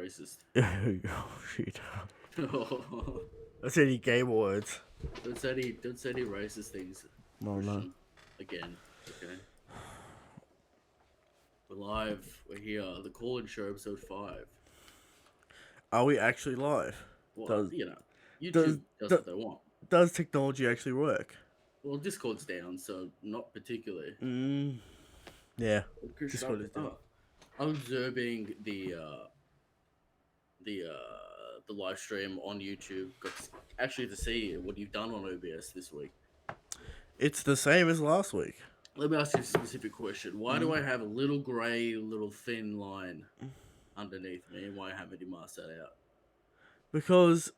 racist. Oh shit! That's any game words. Don't say any racist things, No, no. Christian. Again, okay. We're live. We're here. The call-in show, episode 5. Are we actually live? Well, Does does YouTube does does, what they want. does technology actually work? Well, Discord's down, so not particularly. Yeah. Christian, Discord is down. I'm observing the live stream on YouTube. Got actually to see what you've done on OBS this week. It's the same as last week. Let me ask you a specific question. Why do I have a little grey, little thin line underneath me, and why haven't you masked that out? Because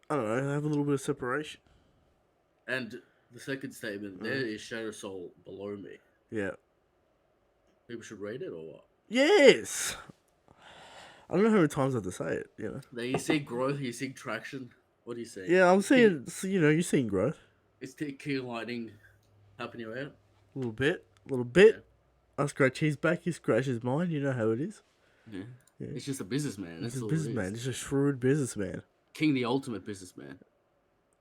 I don't know, I have a little bit of separation. And the second statement, there is Shadow Soul below me. Yeah. People should read it or what? Yes. I don't know how many times I have to say it. You know. Now you see growth, you see traction. What do you see? Yeah, I'm seeing. You're seeing growth. Is key lighting helping you out? A little bit. Yeah. I scratch his back, he scratches mine. You know how it is. Yeah. It's just a businessman. He's a businessman. He's a shrewd businessman. King, the ultimate businessman.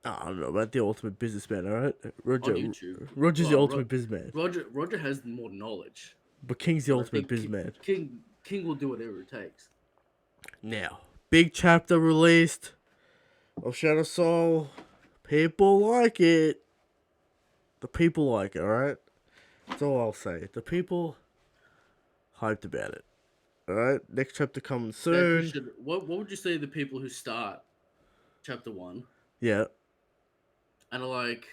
Oh, I don't know about the ultimate businessman, alright? Roger, on YouTube. Roger's the ultimate businessman. Roger has more knowledge. But King's the ultimate businessman. King will do whatever it takes. Now, big chapter released of Shadow Soul. People like it. The people like it, alright? That's all I'll say. The people hyped about it. Alright? Next chapter coming soon. What would you say to the people who start chapter 1? Yeah. And are like,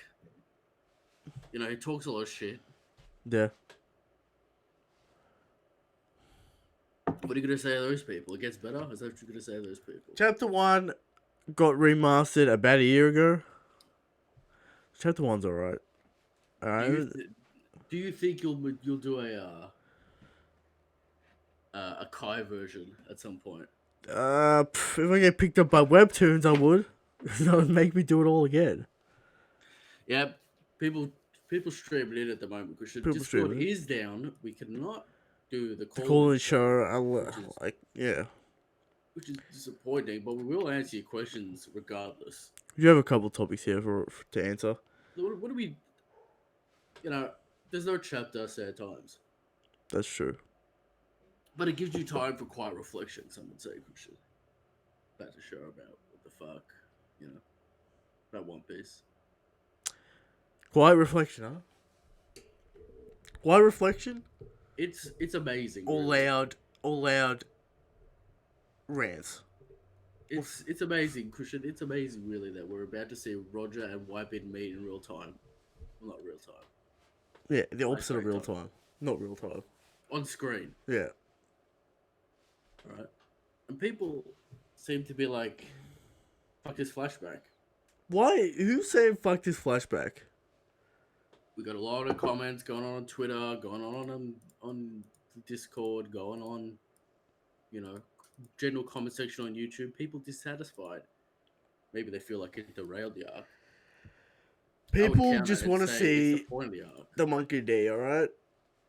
he talks a lot of shit. Yeah. What are you going to say to those people? It gets better? Is that what you're going to say to those people? Chapter 1 got remastered about a year ago. Chapter 1's alright. Alright. Do you think you'll do a Kai version at some point? If I get picked up by Webtoons, I would. That would make me do it all again. Yeah, people stream it in at the moment because Discord is down. We cannot do the call-in show. Which is disappointing, but we will answer your questions regardless. You have a couple topics here to answer. What do we? There's no chapter sad times. That's true. But it gives you time for quiet reflection. Some would say, Christian. About to show about what the fuck, about One Piece. Quiet reflection, huh? Quiet reflection? It's amazing. All loud rants. It's amazing, Christian. It's amazing, really, that we're about to see Roger and Whitebeard meet in real time. Well, not real time. Yeah, the opposite of real time. Not real time. On screen. Yeah. Right. And people seem to be like, fuck this flashback. Why? Who's saying fuck this flashback? We got a lot of comments going on Twitter, going on Discord, going on, general comment section on YouTube. People dissatisfied. Maybe they feel like it derailed the arc. People just want to see the Monkey D, alright?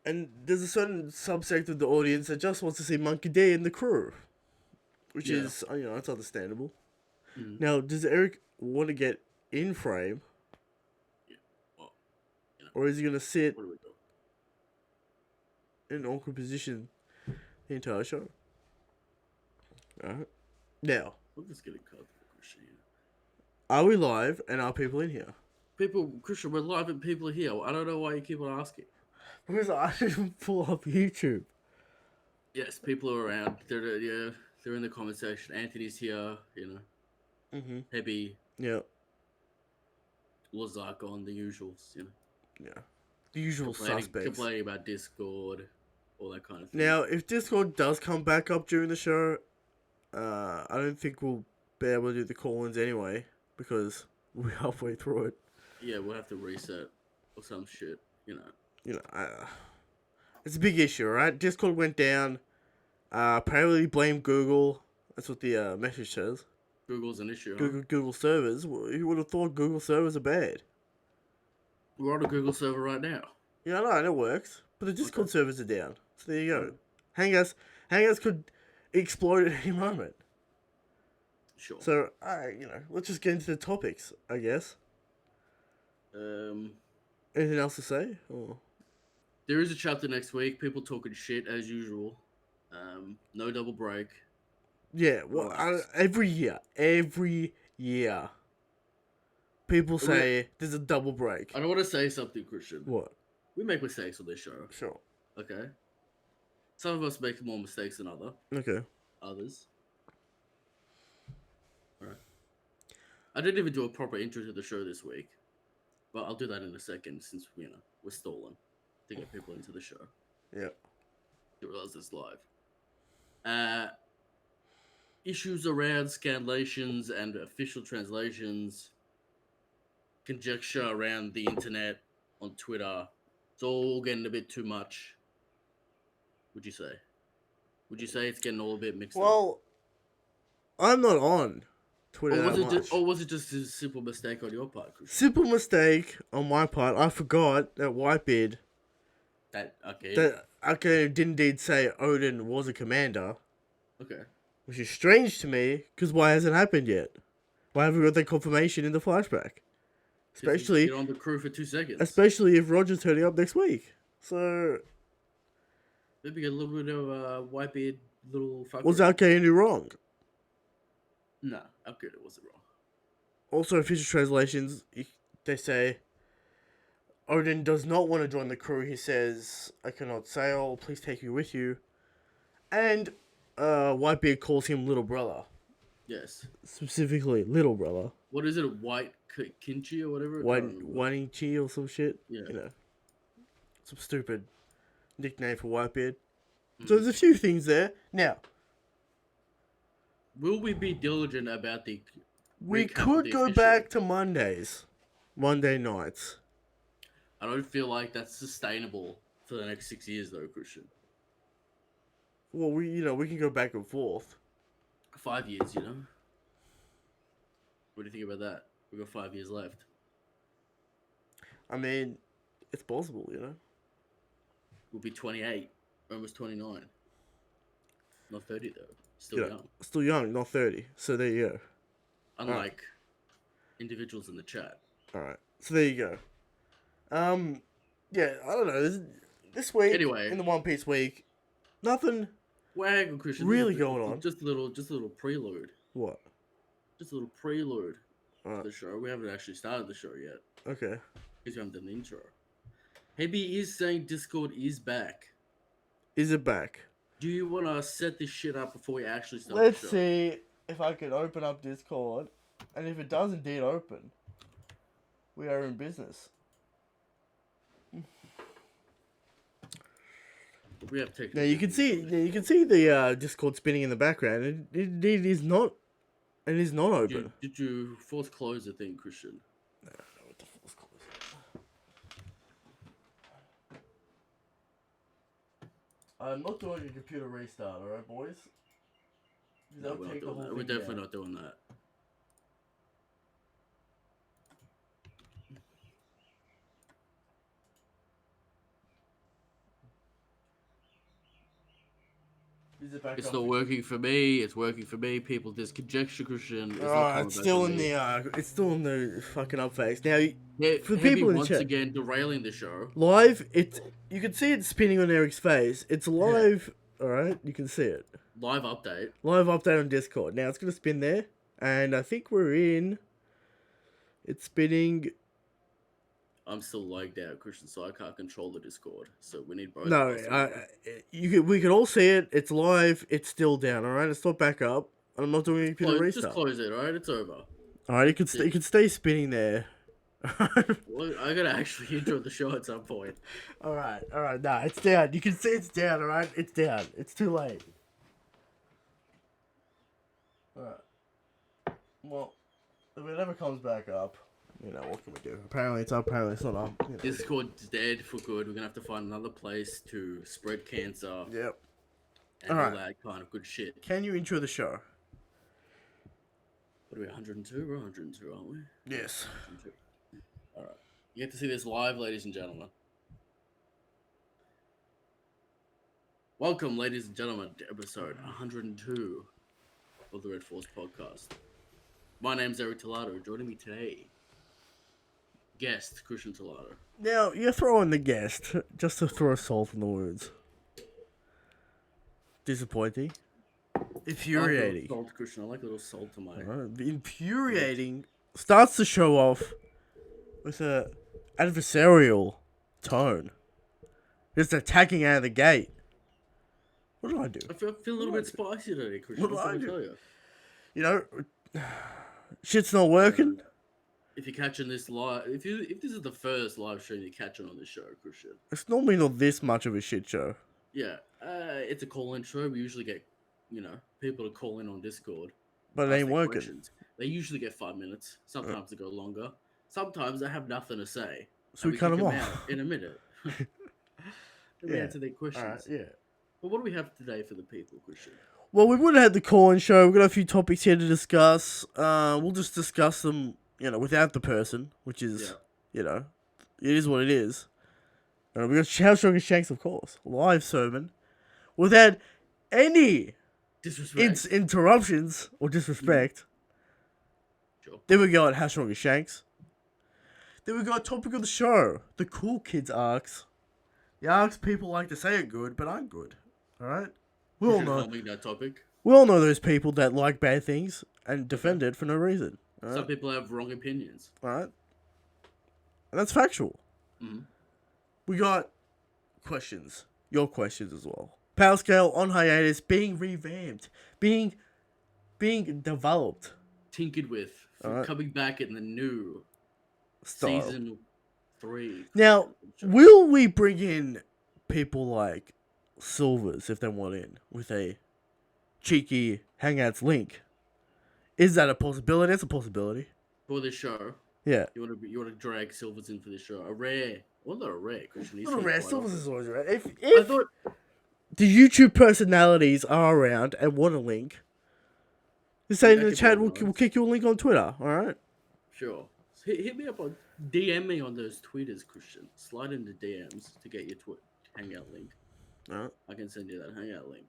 And there's a certain subsect of the audience that just wants to see Monkey D and the crew. Which is, it's understandable. Mm. Now, does Eric want to get in frame? Yeah. Well, or is he going to sit in an awkward position the entire show? Alright. Now, we're just getting cut. Are we live and are people in here? Christian, we're live and people are here. I don't know why you keep on asking. Because I didn't pull up YouTube. Yes, people are around. They're in the comment section. Anthony's here, Mm-hmm. Heavy. Yeah. Lazarkon, the usuals, Yeah. The usual suspects. Complaining about Discord, all that kind of thing. Now, if Discord does come back up during the show, I don't think we'll be able to do the call-ins anyway, because we're halfway through it. Yeah, we'll have to reset or some shit, It's a big issue, right? Discord went down. Apparently blame Google. That's what the message says. Google's an issue, Google servers. Who would have thought Google servers are bad? We're on a Google server right now. Yeah, I know, it works. But the Discord servers are down. So there you go. Hangouts could explode at any moment. Sure. So, let's just get into the topics, I guess. Um, Anything else to say? Or... there is a chapter next week. People talking shit as usual. No double break. Yeah, Relax. every year, people We- say there's a double break. I don't want to say something, Christian. What? We make mistakes on this show. Sure. Okay. Some of us make more mistakes than Okay. others. All right. I didn't even do a proper intro to the show this week, but I'll do that in a second since we're stalling to get people into the show. Yeah. You realize it's live. Issues around scanlations and official translations, conjecture around the internet, on Twitter. It's all getting a bit too much. Would you say? Would you say it's getting all a bit mixed up? Well, I'm not on Twitter that much. Or was it just a simple mistake on your part, Christian? Simple mistake on my part. I forgot that Whitebeard That did indeed say Odin was a commander. Okay. Which is strange to me, because why hasn't it happened yet? Why haven't we got that confirmation in the flashback? Especially get on the crew for 2 seconds. Especially if Roger's turning up next week. So maybe get a little bit of Whitebeard little fucker. Was Alkainu wrong? No, Alkainu wasn't wrong. Also, official translations, they say Odin does not want to join the crew. He says, "I cannot sail. Please take me with you." And Whitebeard calls him little brother. Yes. Specifically, little brother. What is it? White Kinchi or whatever? Whitey or some shit. Yeah. Some stupid nickname for Whitebeard. So there's a few things there. Now, will we be diligent about the... We could go back to Monday nights. I don't feel like that's sustainable for the next 6 years, though, Christian. Well, we can go back and forth. 5 years, What do you think about that? We've got 5 years left. I mean, it's possible, We'll be 28, almost 29. Not 30, though. Still young. Still young, not 30. So there you go. Unlike individuals in the chat. Alright, so there you go. Yeah, I don't know. This week, anyway, in the One Piece week, nothing Christian, really going on. Just a little prelude. What? Just a little prelude to the show. We haven't actually started the show yet. Okay. Because we haven't done the intro. Hebi is saying Discord is back. Is it back? Do you want to set this shit up before we actually start Let's the show? see if I can open up Discord. And if it does indeed open, we are in business. We have technical. Now you can see the Discord spinning in the background. It is not open. Did you force close the thing, Christian? No, what the force close? I'm not doing a computer restart, alright, boys? No, we're not doing that. We're definitely not doing that. It's not working for me. It's working for me. People, there's conjecture, Christian. It's still in the fucking up phase. Now, for people in the chat, again derailing the show. Live, you can see it spinning on Eric's face. It's live. Yeah. All right, you can see it. Live update on Discord. Now it's gonna spin there, and I think we're in. It's spinning. I'm still lagged out, Christian, so I can't control the Discord. So we need both. No, we can all see it. It's live. It's still down. All right, it's not back up. I'm not doing a computer restart. Just close it. All right, it's over. All right, you can stay spinning there. Well, I gotta actually enjoy the show at some point. All right. Nah, it's down. You can see it's down. All right, it's down. It's too late. All right. Well, if it ever comes back up. What can we do? Apparently it's up, apparently it's not up. Discord's dead for good. We're gonna have to find another place to spread cancer. Yep. And all that kind of good shit. Can you intro the show? What are we, 102? We're 102, aren't we? Yes. 102. Alright. You get to see this live, ladies and gentlemen. Welcome, ladies and gentlemen, to episode 102 of the Red Force podcast. My name's Eric Tolado. Joining me today, guest Christian Tolado. Now, you're throwing the guest just to throw salt in the wounds. Disappointing. Infuriating. I like a little salt, Christian. I like a little salt to my. Infuriating starts the show off with a adversarial tone. Just attacking out of the gate. What do I do? I feel a little bit spicy today, Christian. What do I do? Tell you? You know, shit's not working. If you're catching this live, if this is the first live stream you're catching on this show, Christian. It's normally not this much of a shit show. Yeah, it's a call-in show. We usually get, people to call in on Discord. But it ain't working. Questions. They usually get 5 minutes. Sometimes they go longer. Sometimes they have nothing to say. So we cut them off out in a minute. We answer their questions. Yeah. But what do we have today for the people, Christian? Well, we would have had the call-in show. We've got a few topics here to discuss. We'll just discuss them, without the person, which is, it is what it is. We got How Strong is Shanks, of course. Live sermon. Without any disrespect. Interruptions or disrespect. Sure. Then we got How Strong is Shanks. Then we got topic of the show. The Cool Kids arcs. The arcs people like to say are good, but aren't good. Alright? We all know that topic. We all know those people that like bad things and defend it for no reason. Right? Some people have wrong opinions. Alright? And that's factual. Mm-hmm. We got questions. Your questions as well. Power Scale on hiatus, being revamped, being developed. Tinkered with. Coming back in the new style. Season 3. Now, will we bring in people like Silvers if they want in with a cheeky Hangouts link? Is that a possibility? That's a possibility. For this show? Yeah. You want to drag Silvers in for this show? A rare. Well, not a rare, Christian. Not a rare. Silvers is always rare. If I thought the YouTube personalities are around and want a link, just say in the chat, we'll kick you a link on Twitter, alright? Sure. Hit me up on, DM me on those tweeters, Christian. Slide into DMs to get your Hangout link. Alright. I can send you that Hangout link.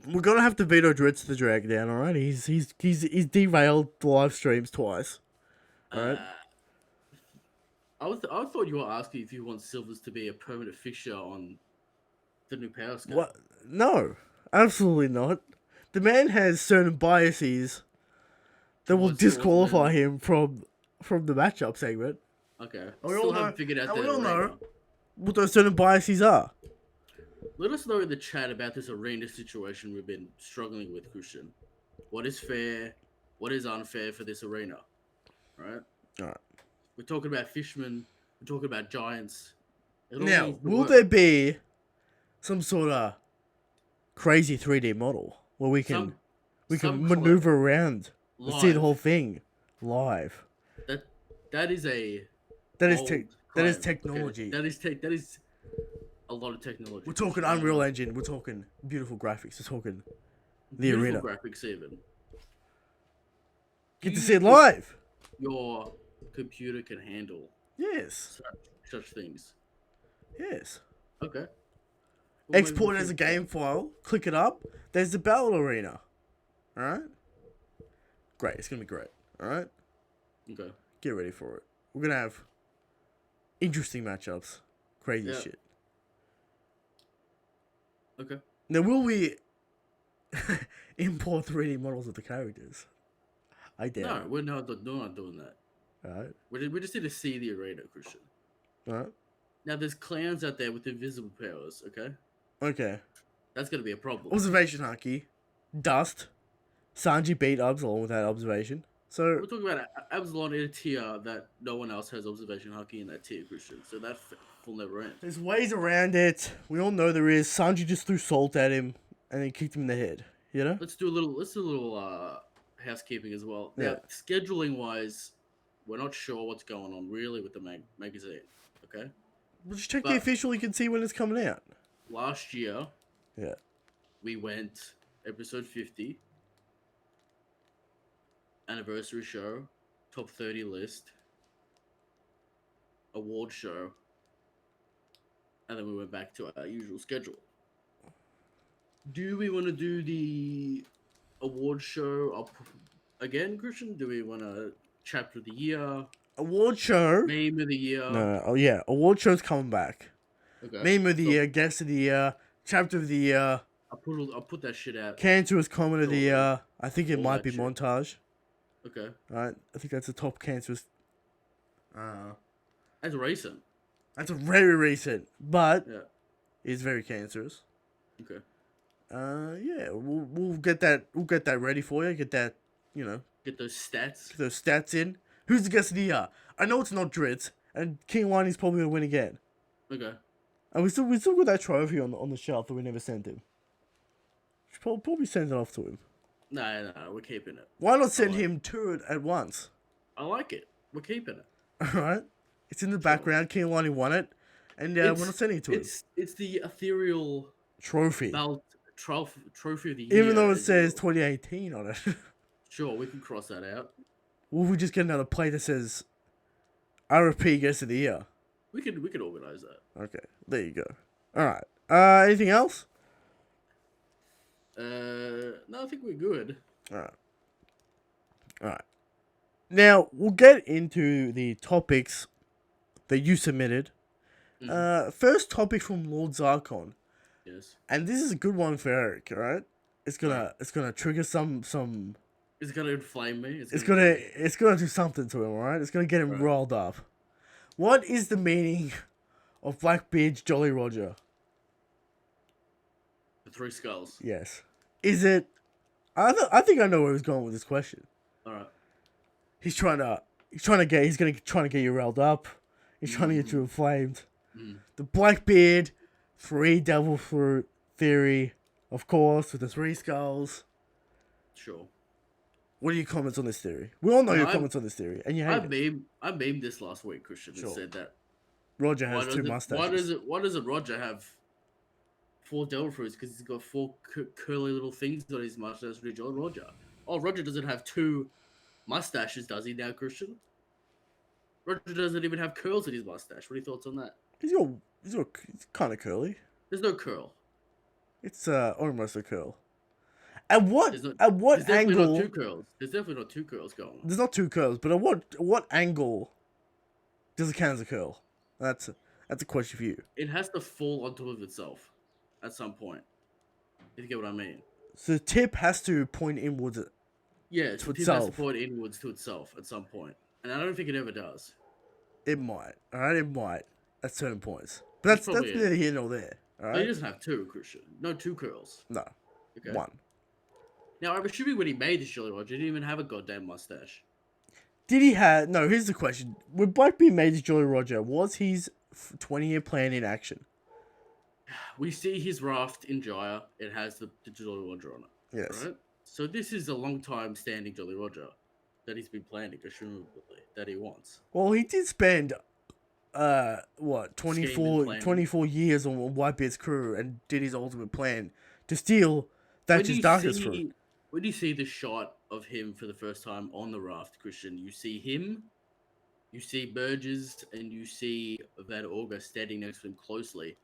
We're gonna have to veto Dritz the drag down, alright? He's derailed the live streams twice. Alright? I thought you were asking if you want Silvers to be a permanent fixture on the new Power Scale. What? No, absolutely not. The man has certain biases that will disqualify him from the matchup segment. Okay. We all haven't figured out we all know what those certain biases are. Let us know in the chat about this arena situation we've been struggling with, Christian. What is fair? What is unfair for this arena? Alright? Alright. We're talking about fishermen. We're talking about giants. Now, will there be some sort of crazy 3D model where we can maneuver around and see the whole thing live? That is technology. Okay. That is a lot of technology. We're talking Unreal Engine. We're talking beautiful graphics. We're talking the beautiful arena graphics even. Get to see it live. Your computer can handle such things. Yes. Okay. Well, export it as a game file. Click it up. There's the battle arena. All right. Great. It's gonna be great. All right. Okay. Get ready for it. We're gonna have interesting matchups. Crazy shit. Okay. Now, will we import 3D models of the characters? I doubt. No, we're not doing that. Alright. We just need to see the arena, Christian. Alright. Now, there's clowns out there with invisible powers, okay? Okay. That's going to be a problem. Observation Haki. Dust. Sanji beat Ubs along with that observation. So we're talking about Absalon in a tier that no one else has observation Haki in that tier, Christian. So that will never end. There's ways around it. We all know there is. Sanji just threw salt at him and then kicked him in the head. You know? Let's do a little housekeeping as well. Yeah. Now, scheduling wise, we're not sure what's going on really with the magazine. Okay. We'll just check the official. You can see when it's coming out. Last year. Yeah. We went episode 50. Anniversary show, top 30 list, award show, and then we went back to our usual schedule. Do we want to do the award show up again, Christian? Do we want a chapter of the year, Award show. meme of the year? No, oh yeah, award show's coming back. Okay. Meme of the So year, guest of the year, chapter of the year, I'll put that shit out. cancerous comment of the shortly. year. I think it All might that be shit. montage. Okay. Alright, I think that's the top cancerous. That's recent. That's a very recent, but Yeah. it's very cancerous. Okay. Yeah, we'll get that ready for you. Get that, Get those stats. get those stats in. Who's the guest of the year? I know it's not Dritz, and King Liney's probably gonna win again. Okay. And we still got that trophy on the shelf that we never sent him. Should probably send it off to him. No, we're keeping it. Why not send I like him two at once? I like it. We're keeping it. Alright? It's in the background. King Lonnie won it. And we're not sending it to him. It's the ethereal Trophy. belt trophy of the year. Even though it as says well. 2018 on it. Sure, we can cross that out. Will we just get another plate that says RFP guest of the year? We could organize that. Okay. There you go. Alright. Anything else? No, I think we're good. Alright. Now, we'll get into the topics that you submitted. First topic from Lord Zarkon. Yes. And this is a good one for Eric, alright? It's gonna trigger some It's gonna inflame me. it's gonna do something to him, alright? It's gonna get him riled up. What is the meaning of Blackbeard's Jolly Roger? The three skulls. Yes. Is it I think I know where he's going with this question. Alright. He's trying to get you riled up. He's trying to get you inflamed. The Blackbeard, three devil fruit theory, of course, with the three skulls. Sure. What are your comments on this theory? We all know your comments on this theory, and you hate it. I memed this last week, Christian, and said that Roger has two mustaches. Why doesn't Roger have four devil fruits? Because he's got four curly little things on his mustache. Roger. Oh, Roger doesn't have two mustaches, does he now, Christian? Roger doesn't even have curls in his mustache. What are your thoughts on that? He's kind of curly. There's no curl. It's almost a curl. At what There's angle? Not two curls. There's definitely not two curls going on. There's not two curls, but at what angle does it count as a curl? That's a question for you. It has to fall on top of itself at some point. If you get what I mean. So the tip has to point inwards. Yeah, to it itself. has to point inwards to itself at some point, and I don't think it ever does. It might. All right, it might at certain points, but that's neither here nor there. All right. But he doesn't have two, Christian. No two curls. No. Okay. One. Now I'm assuming when he made this Jolly Roger, he didn't even have a goddamn mustache. Did he have? No. Here's the question: when Blackbeard made his Jolly Roger, was his 20-year plan in action? We see his raft in Jaya. It has the Jolly Roger on it. Yes. Right. So this is a long time standing Jolly Roger that he's been planning, assumably, that he wants. Well, he did spend 24 years on Whitebeard's crew and did his ultimate plan to steal Thatcher's darkness fruit. When you see the shot of him for the first time on the raft, Christian, you see him, you see Burgess, and you see Van Auger standing next to him closely,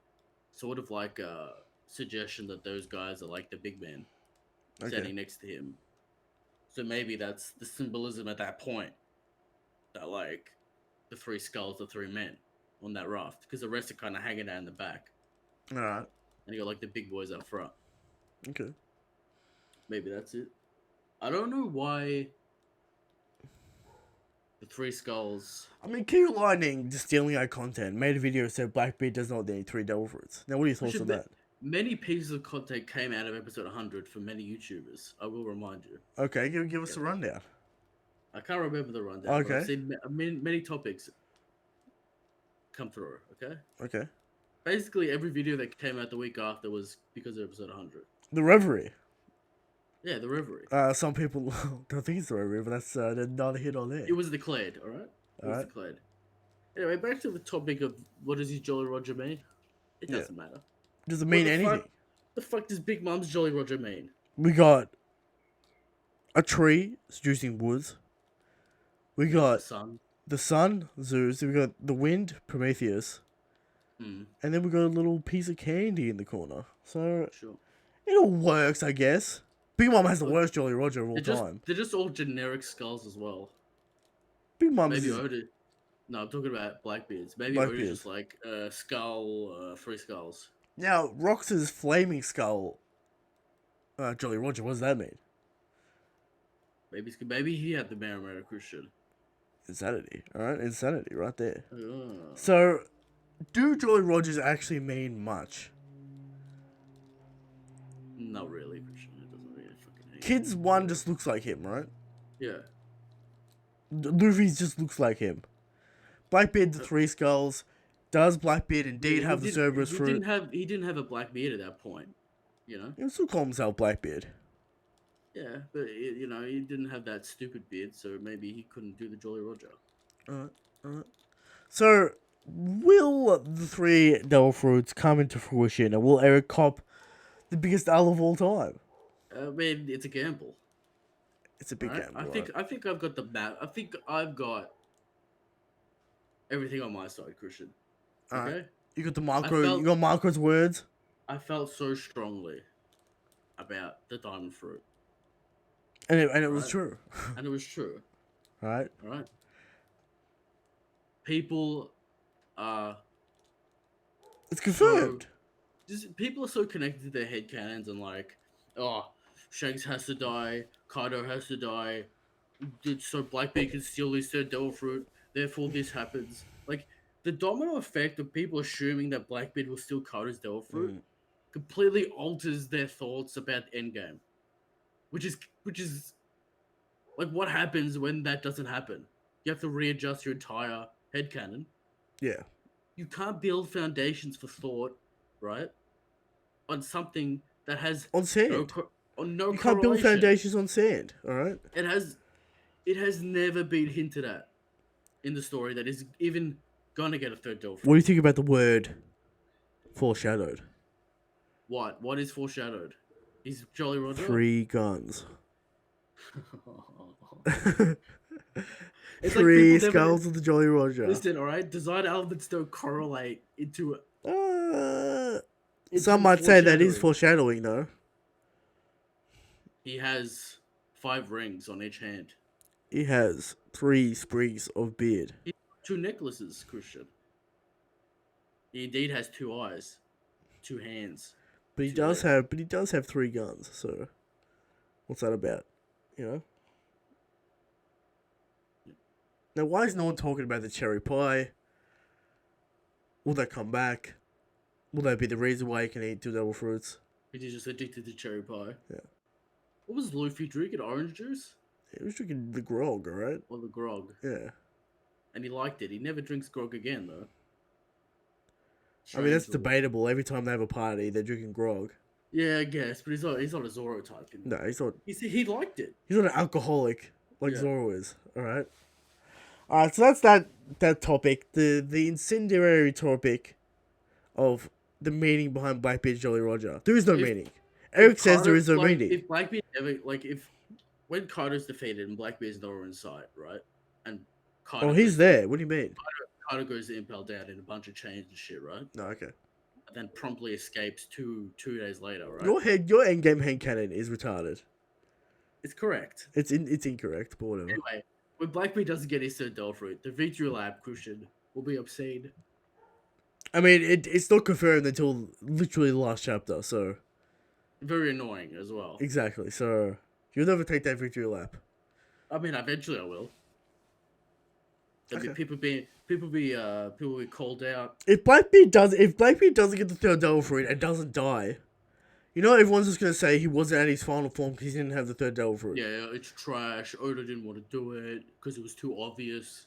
sort of like a suggestion that those guys are like the big man standing next to him. So maybe that's the symbolism at that point, that like the three skulls, the three men on that raft, because the rest are kind of hanging out in the back. All right. And you got like the big boys up front. Okay. Maybe that's it. I don't know why the three skulls. I mean, King Lightning just stealing our content made a video that said Blackbeard does not need three devil fruits. Now, what are your thoughts on that? Many pieces of content came out of episode 100 for many YouTubers. I will remind you. Okay, give us a rundown. I can't remember the rundown. Okay. But I've seen many topics come through. Okay. Okay. Basically, every video that came out the week after was because of episode 100. The Reverie. Yeah, the Reverie. Some people don't think it's the Reverie, but that's neither here nor there. It was declared, alright? It was declared. Anyway, back to the topic of what does his Jolly Roger mean? It doesn't matter. Does it mean anything? The fuck does Big Mom's Jolly Roger mean? We got a tree seducing woods. We got the sun, Zeus. We got the wind, Prometheus. And then we got a little piece of candy in the corner. So sure. it all works, I guess. Big Mom has the Like, worst Jolly Roger of all time. they're just all generic skulls as well. Big Mom's Maybe is Oda. No, I'm talking about Blackbeard's. Maybe Oda's Blackbeard. just like skull, three skulls. Now, Rox's Flaming Skull, Jolly Roger, what does that mean? Maybe he had the Marimara Christian. Insanity, alright? Insanity, right there. Oh. So, do Jolly Rogers actually mean much? Not really, Christian. It doesn't really fucking mean Kids 1 just looks like him, right? Yeah. Luffy just looks like him. Blackbeard, the three skulls. Does Blackbeard indeed have the Cerberus fruit? He didn't have a black beard at that point. You know. He would still call himself Blackbeard. Yeah, but you know he didn't have that stupid beard, so maybe he couldn't do the Jolly Roger. Alright. So, will the three Devil Fruits come into fruition, and will Eric cop the biggest L of all time? I mean, it's a gamble. It's a big Right? gamble. I think I've got the map. I think I've got everything on my side, Christian. Okay. Alright. You got the Marco. You got Marco's words. I felt so strongly about the diamond fruit, And it was true. and it was true. Right? All right. People are It's confirmed. people are so connected to their headcanons and like, oh, Shanks has to die, Kaido has to die, so Blackbeard can steal his third devil fruit, therefore this happens. Like, the domino effect of people assuming that Blackbeard will steal Kaido's devil fruit completely alters their thoughts about the endgame. Which is like, what happens when that doesn't happen? You have to readjust your entire headcanon. Yeah. You can't build foundations for thought, right? On something that has On sand. no You can't build foundations on sand, alright? It has never been hinted at in the story that is even gonna get a third Delphi. What do you think about the word foreshadowed? What is foreshadowed? Is Jolly Roger? 3 guns. It's 3 like skulls of the Jolly Roger. Listen, alright? Design elements don't correlate into some might say that is foreshadowing, though. He has 5 rings on each hand. He has 3 sprigs of beard. He has 2 necklaces, Christian. He indeed has 2 eyes, 2 hands. But he does have 3 guns, so what's that about? You know? Now, why is no one talking about the cherry pie? Will that come back? Will that be the reason why he can eat 2 devil fruits? He's just addicted to cherry pie. Yeah. What was Luffy drinking? Orange juice? He was drinking the grog, alright? Or the grog. Yeah. And he liked it. He never drinks grog again, though. I mean, that's debatable. Every time they have a party, they're drinking grog. Yeah, I guess, but he's not a Zoro type. No, he's not. He liked it. He's not an alcoholic like Zoro is. Alright? Alright, so that's that topic. The incendiary topic of the meaning behind Blackbeard's Jolly Roger. There is no meaning. Eric says there is no meaning. If Blackbeard ever, when Kaido's defeated and Blackbeard's nowhere in sight, right? And Kaido he's there. What do you mean? Kaido goes to impel down in a bunch of chains and shit, right? No, okay. And then promptly escapes two days later, right? Your endgame headcanon is retarded. It's correct. It's incorrect, but whatever. Anyway, when Blackbeard doesn't get his third Devil Fruit, the Victory Lab cushion will be obscene. I mean, it's not confirmed until literally the last chapter, so... Very annoying as well. Exactly, so... You'll never take that Victory Lap. I mean, eventually I will. Okay. People be called out. If Blackbeard doesn't get the third Devil Fruit and doesn't die, you know everyone's just gonna say he wasn't at his final form because he didn't have the third Devil Fruit. Yeah, it's trash. Oda didn't want to do it because it was too obvious.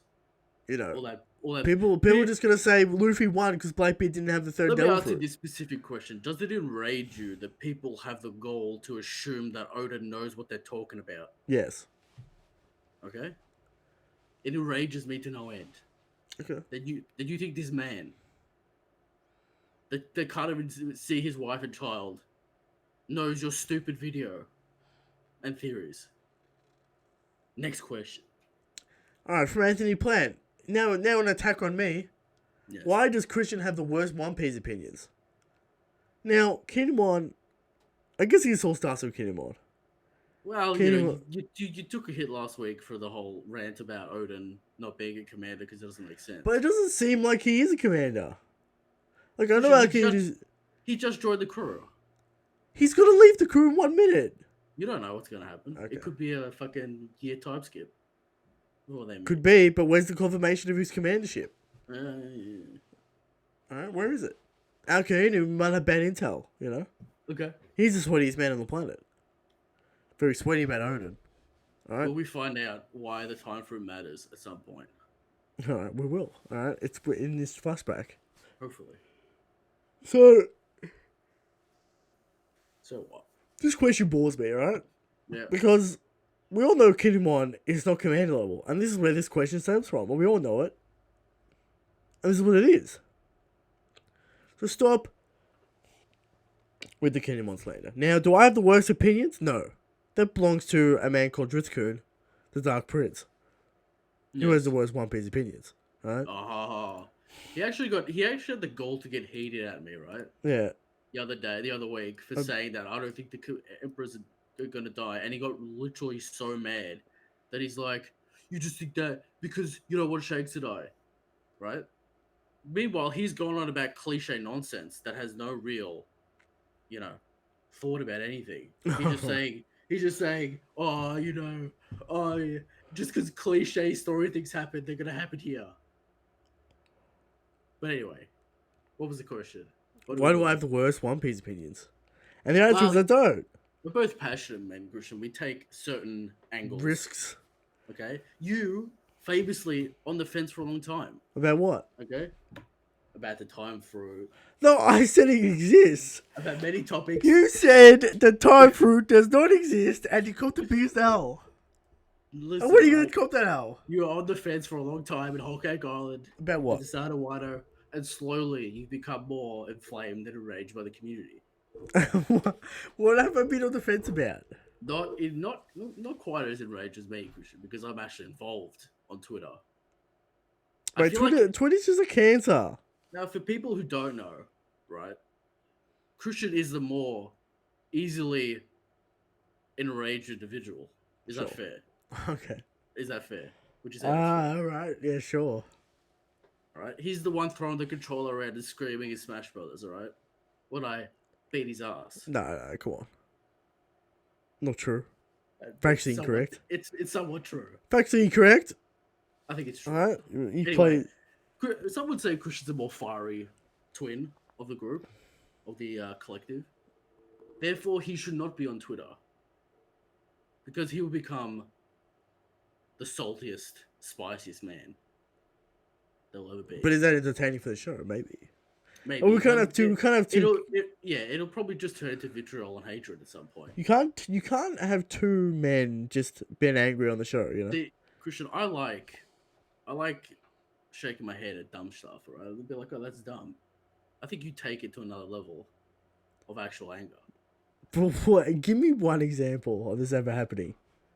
You know, all that. People are just gonna say Luffy won because Blackbeard didn't have the third Devil Fruit. Let me ask you this specific question: does it enrage you that people have the goal to assume that Oda knows what they're talking about? Yes. Okay. It enrages me to no end. Okay. That you think this man that can't even see his wife and child knows your stupid video and theories. Next question. Alright, from Anthony Plant. Now an attack on me. Yes. Why does Christian have the worst One Piece opinions? Now, Kinemon, I guess he all starts with Kinemon. Well, Kinemon, you took a hit last week for the whole rant about Odin not being a commander because it doesn't make but it sense. doesn't seem like he is a commander. Like I know Christian, how he just joined the crew. he's gonna leave the crew in 1 minute. You don't know what's gonna happen. It Okay, could be a fucking year time skip. What they could mean? be, but where's the confirmation of his commandership? Yeah. All right, where is it? Okay, he might have bad intel. Okay. He's the sweatiest man on the planet. Very sweaty about Odin. All right, Will we find out why the time fruit matters at some point? all right, we will. All right, it's in this flashback. Hopefully. So So what? this question bores me, all right? Yeah. Because we all know Kinemon is not commander level, and this is where this question stems from. And we all know it. And this is what it is. So stop with the Kinemon slander. Now, do I have the worst opinions? No. That belongs to a man called Dritzkun, the Dark Prince, who has the worst One Piece opinions. Right? Oh. He actually had the goal to get heated at me, right? Yeah. The other week, for saying that I don't think the emperors are gonna die, and he got literally so mad that he's like, "You just think that because you don't want Shanks to die, right?" Meanwhile, he's going on about cliche nonsense that has no real, you know, thought about anything. He's just saying, "Oh, oh, yeah, just because cliche story things happen, they're gonna happen here." But anyway, what was the question? What are we Why do I doing? have the worst One Piece opinions? And the answer is Well, I don't. we're both passionate men, Grisham. We take certain angles. Risks. Okay, you famously on the fence for a long time. About what? Okay, about the time fruit, No, I said it exists. about many topics. You said the time fruit does not exist, and you called the biggest L. Listen, And what are you right? going to call that L? You were on the fence for a long time in Whole Cake Island, About at what? the start of Wano, and slowly you've become more inflamed and enraged by the community. What have I been on the fence about? Not quite as enraged as me, Christian, because I'm actually involved on Twitter. I Wait, feel like Twitter's just a cancer. now for people who don't know, right, Christian is the more easily enraged individual. Is Sure. that fair? Okay. Is that fair? Would you say that's fair? Alright. Yeah, sure. All right, he's the one throwing the controller around and screaming in Smash Brothers. All right, when I beat his ass. No, come on. Not true. It's Factually somewhat- incorrect. It's somewhat true. Factually incorrect. I think it's true. Alright. You Anyway, play. some would say Christian's a more fiery twin of the group, of the collective. Therefore, he should not be on Twitter because he will become the saltiest, spiciest man there'll ever be. But is that entertaining for the show? Maybe. Maybe Oh, we can't have two. It'll probably just turn into vitriol and hatred at some point. You can't have two men just being angry on the show. Christian, I like shaking my head at dumb stuff. Right, I'll be like, "Oh, that's dumb." I think you take it to another level of actual anger. But what? Give me one example of this ever happening.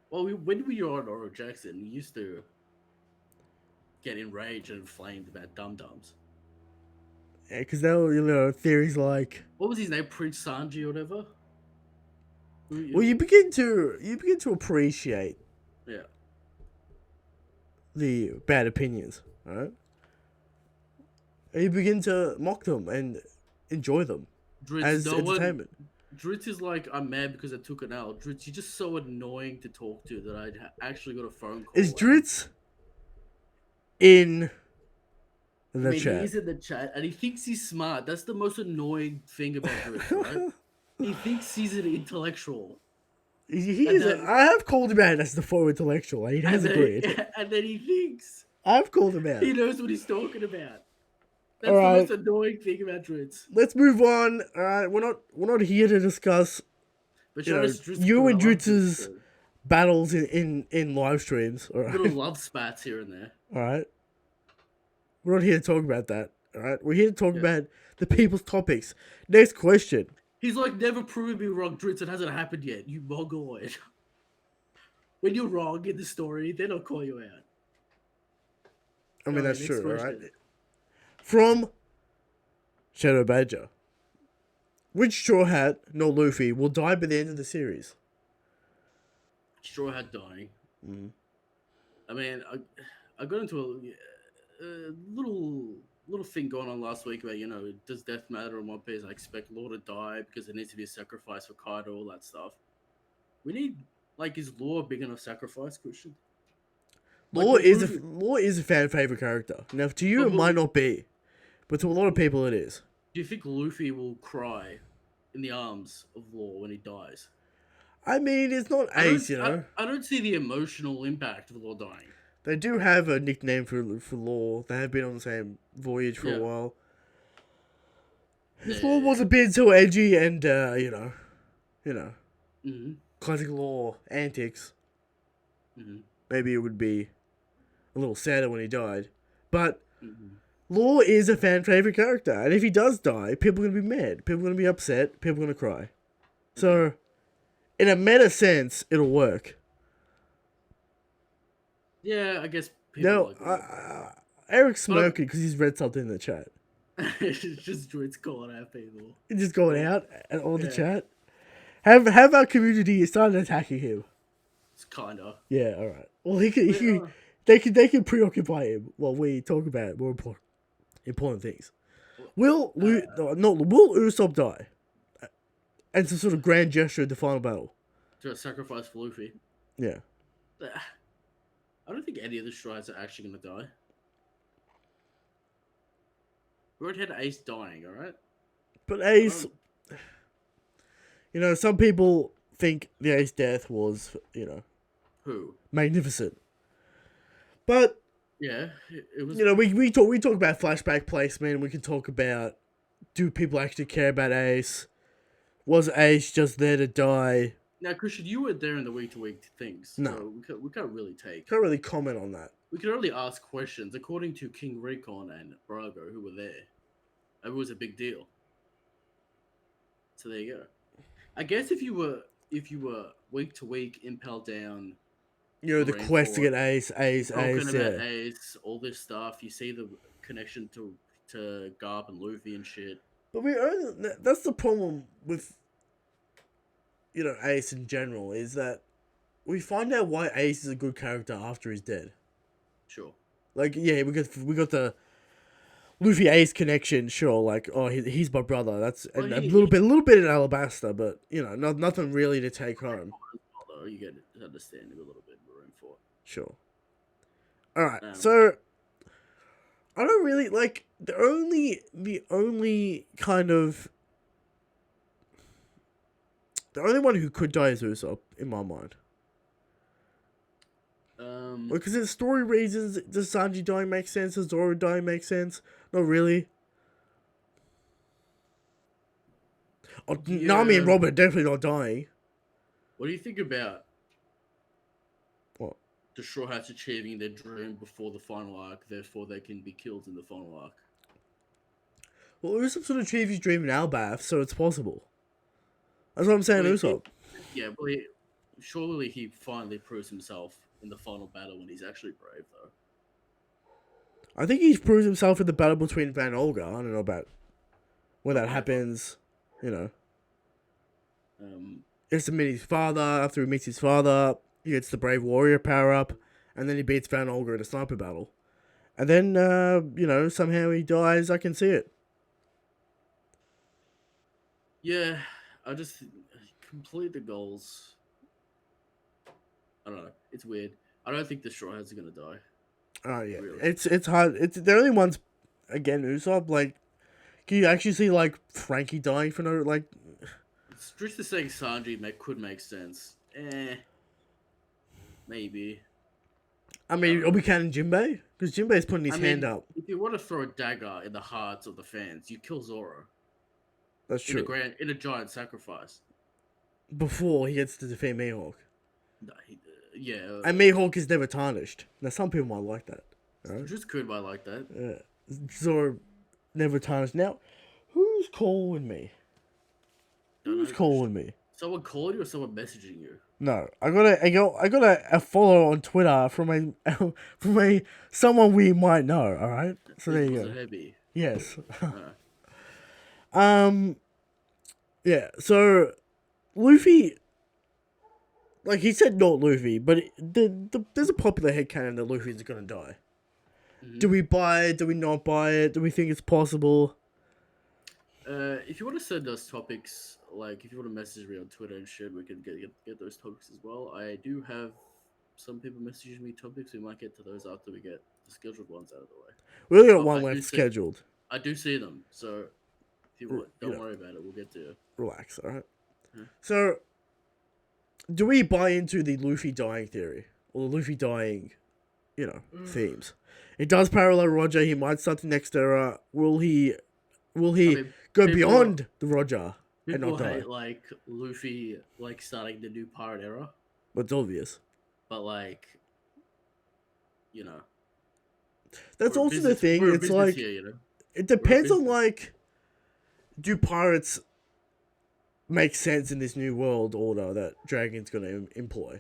Well, when we were on Oro Jackson, we used to get enraged and inflamed about dum dums. Yeah, because there were theories like. What was his name? Prince Sanji or whatever. Well, you begin to appreciate Yeah. the bad opinions, right? And you begin to mock them and enjoy them as entertainment. Dritz is like, I'm mad because I took an L. Dritz, you're just so annoying to talk to that I actually got a phone call. Is Dritz in the chat? He's in the chat and he thinks he's smart. That's the most annoying thing about Dritz, right? He thinks he's an intellectual. He is. I have called him out as the faux intellectual, and he has agreed. And then he thinks I've called him out. he knows what he's talking about. That's All right. the most annoying thing about Dritz. Let's move on. All right, we're not here to discuss But you and Dritz's battles in live streams. All right. Little love spats here and there. All right. We're not here to talk about that. All right. We're here to talk about the people's topics. Next question. He's like, never proven me wrong, Dritz. It hasn't happened yet, you mongoloid. When you're wrong in the story, then I'll call you out. I mean, that's true, all right? From Shadow Badger. Which Straw Hat, nor Luffy, will die by the end of the series? Straw Hat dying. Mm. I mean, I got into a little thing going on last week about does death matter on One Piece? I expect Law to die because there needs to be a sacrifice for Kaido, all that stuff. We need is Law a big enough sacrifice, Christian? Like Law will is Luffy, a fan favorite character. Now, to you, but it might not be, but to a lot of people, it is. do you think Luffy will cry in the arms of Law when he dies? I mean, it's not I Ace, don't you know. I don't see the emotional impact of Law dying. They do have a nickname for Law. They have been on the same voyage for a Yeah. while. Yeah, If Law yeah, was yeah. a bit too edgy and you know, Mm-hmm. classic Law antics, Mm-hmm. maybe it would be a little sadder when he died. But Mm-hmm. Law is a fan favorite character, and if he does die, people are gonna be mad. People are gonna be upset. People are gonna cry. So, in a meta sense, it'll work. Yeah, I guess people Now, like Law. Eric's But smirking because he's read something in the chat. it's just it's calling out people. He's just going Well, out and all the yeah, chat. Have our community started attacking him? it's kinda. Yeah, all right. Well, he can. But, They can preoccupy him while we talk about more important things. Will Usopp die? As a sort of grand gesture at the final battle. to a sacrifice for Luffy. Yeah. I don't think any of the strides are actually gonna die. We already had Ace dying, alright? But Ace, some people think the Ace death was, Who? magnificent. But Yeah, it was. we talk about flashback placement. We can talk about, do people actually care about Ace? Was Ace just there to die? Now, Christian, you were there in the week-to-week things, No. so we can't really take. Can't really comment on that. We can only ask questions according to King Recon and Brago, who were there. It was a big deal. So there you go. I guess if you were week to week impelled down, The quest to get Ace, talking about yeah. Ace, all this stuff, you see the connection to Garp and Luffy and shit. But that's the problem with Ace in general, is that we find out why Ace is a good character after he's dead. Sure. Like, yeah, we got the Luffy Ace connection, sure. Like, oh, he's my brother. That's a little bit in Alabasta, but nothing really to take home. Although you get to understand him a little bit more room for. Sure. All right, so I don't really like the only one who could die is Usopp in my mind. Because in story reasons, does Sanji dying make sense? Does Zoro dying make sense? Not really. Nami and Robin are definitely not dying. What do you think about what? The Straw Hats achieving their dream before the final arc, therefore they can be killed in the final arc? Well, Usopp sort of achieved his dream in Albath, so it's possible. That's what I'm saying, Usopp. Surely he finally proves himself in the final battle when he's actually brave, though. I think he's proved himself in the battle between Van Olga. I don't know about when that happens. He has to meet his father. After he meets his father, he gets the Brave Warrior power up, and then he beats Van Olga in a sniper battle. And then, somehow he dies. I can see it. Yeah, I just complete the goals. I don't know. It's weird. I don't think the Straw Hats are gonna die. Oh yeah, really. It's hard. It's the only ones. Again, Usopp. Like, can you actually see Frankie dying for no like? Just saying Sanji could make sense. Maybe. I mean, are we counting Jinbei? Because Jinbei's putting his hand up. If you want to throw a dagger in the hearts of the fans, you kill Zoro. That's true. In a giant sacrifice. Before he gets to defeat Mihawk. No, yeah. And Mihawk is never tarnished. Now, some people might like that. Right? Just could might like that. Yeah. Zoro never tarnished. Now, who's calling me? Who's calling me? Someone calling you or someone messaging you? No, I got a follow on Twitter from a someone we might know. All right, so there you go. Heavy. Yes. Yeah. So, Luffy Like, he said not Luffy, but there's a popular headcanon that Luffy's gonna die. Do we buy it? Do we not buy it? Do we think it's possible? If you want to send us topics, like if you want to message me on Twitter and shit, we can get those topics as well. I do have some people messaging me topics. We might get to those after we get the scheduled ones out of the way. We only got But one I do left see- scheduled. I do see them, so if you want, don't Yeah. worry about it. We'll get to you. Relax, alright? Yeah. So, do we buy into the Luffy dying theory? Or the Luffy dying, themes? It does parallel Roger. He might start the next era. Will he mean, go people- beyond the Roger and People not die? hate like Luffy like starting the new pirate era, But it's obvious. but like, you know, That's we're a also the business- thing. we're a It's business like, here, you know. it depends on, business. like, do pirates make sense in this new world order that Dragon's going to employ?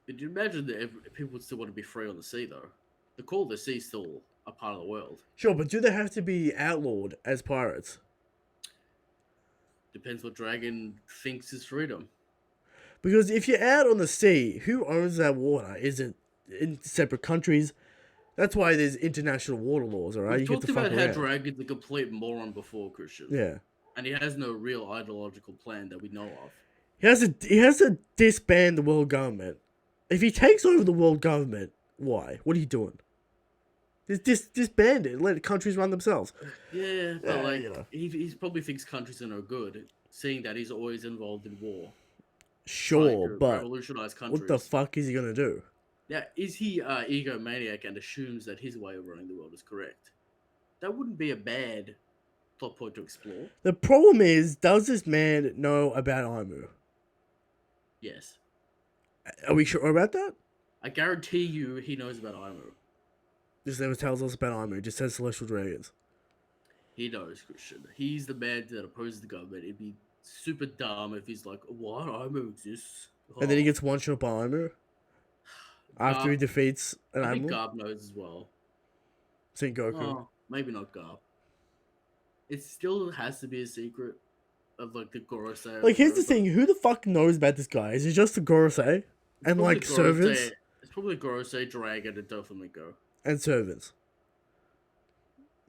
Could you imagine that if people would still want to be free on the sea, though? The call of the sea is still a part of the world. Sure, but do they have to be outlawed as pirates? Depends what dragon thinks is freedom. Because if you're out on the sea, who owns that water? Is it in separate countries? That's why there's international water laws, alright? We You get talked to fuck about how around. Dragon's a complete moron before, Christian. Yeah. And he has no real ideological plan that we know of. He has to disband the world government. If he takes over the world government, why? What are you doing? Just disband it. Let countries run themselves. Yeah, but Yeah, like, you know. he probably thinks countries are no good, seeing that he's always involved in war. Sure, trying to but revolutionize countries. what the fuck is he gonna do? Now, is he egomaniac and assumes that his way of running the world is correct? That wouldn't be a bad plot point to explore. The problem is, does this man know about Aimu? Yes. Are we sure about that? I guarantee you he knows about Aimu. Just never tells us about Aimu. Just says celestial dragons. He knows, Christian. He's the man that opposes the government. It'd be super dumb if he's like, what? Aimu exists? And then he Oh. gets one shot by Aimu after he Garp- defeats an I think animal. Garb knows as well. Saint Goku. Oh, maybe not Garb. It still has to be a secret of like the Gorosei. Like, here's the thing: who the fuck knows about this guy? Is it just the Gorosei and like servants It's probably Gorosei, Dragon, and Doflamingo. and servants?